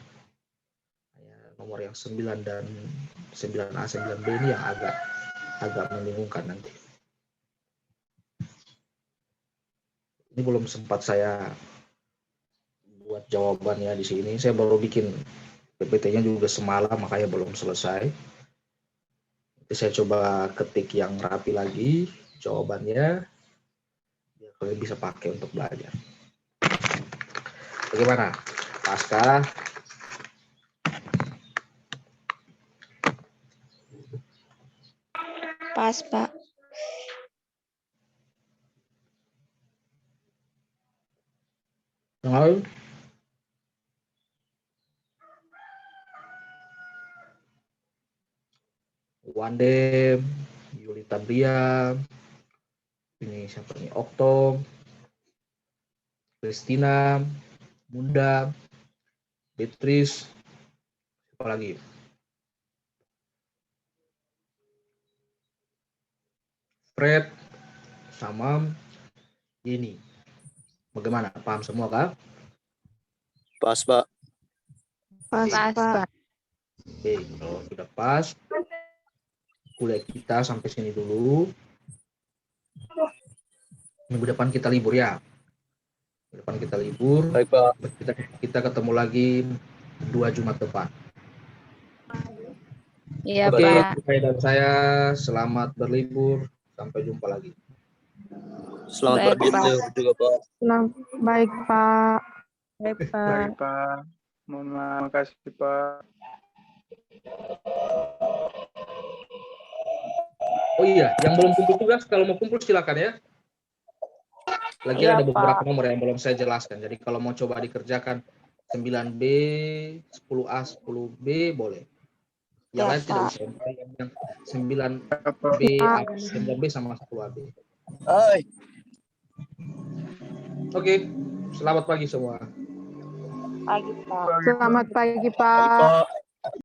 Nomor yang 9 dan 9A, 9B ini yang agak membingungkan nanti. Ini belum sempat saya buat jawabannya di sini. Saya baru bikin PPT-nya juga semalam, makanya belum selesai. Nanti saya coba ketik yang rapi lagi jawabannya, biar kalian bisa pakai untuk belajar. Bagaimana? Paskah? Pas, Pak. Yang lain? Wandem, Yulita Bria, ini siapa nih? Okto, Christina, Munda, Beatrice, siapa lagi? Fred, sama ini. Bagaimana? Paham semua kah? Pas, Pak. Pas, Pak. Oke, kalau sudah pas, kuliah kita sampai sini dulu. Minggu depan kita libur ya. Minggu depan kita libur. Baik, Pak. Kita ketemu lagi 2 Jumat depan. Iya, Oke, Pak. dan saya selamat berlibur. Sampai jumpa lagi. Selamat Baik, berlibur juga, Pak. Baik, Pak. Baik, Pak. Baik, Pak. Mohon maaf, makasih, Pak. Oh iya, yang belum kumpul tugas, kalau mau kumpul silakan ya. Lagi Iya, ada beberapa Pak. nomor yang belum saya jelaskan. Jadi kalau mau coba dikerjakan 9B, 10A, 10B boleh. Yang Ya, lain tidak Pak. usah. Yang 9B, 9B sama 10AB. Hai. Oke, selamat pagi semua. Selamat pagi, Pak. Baik, Pak.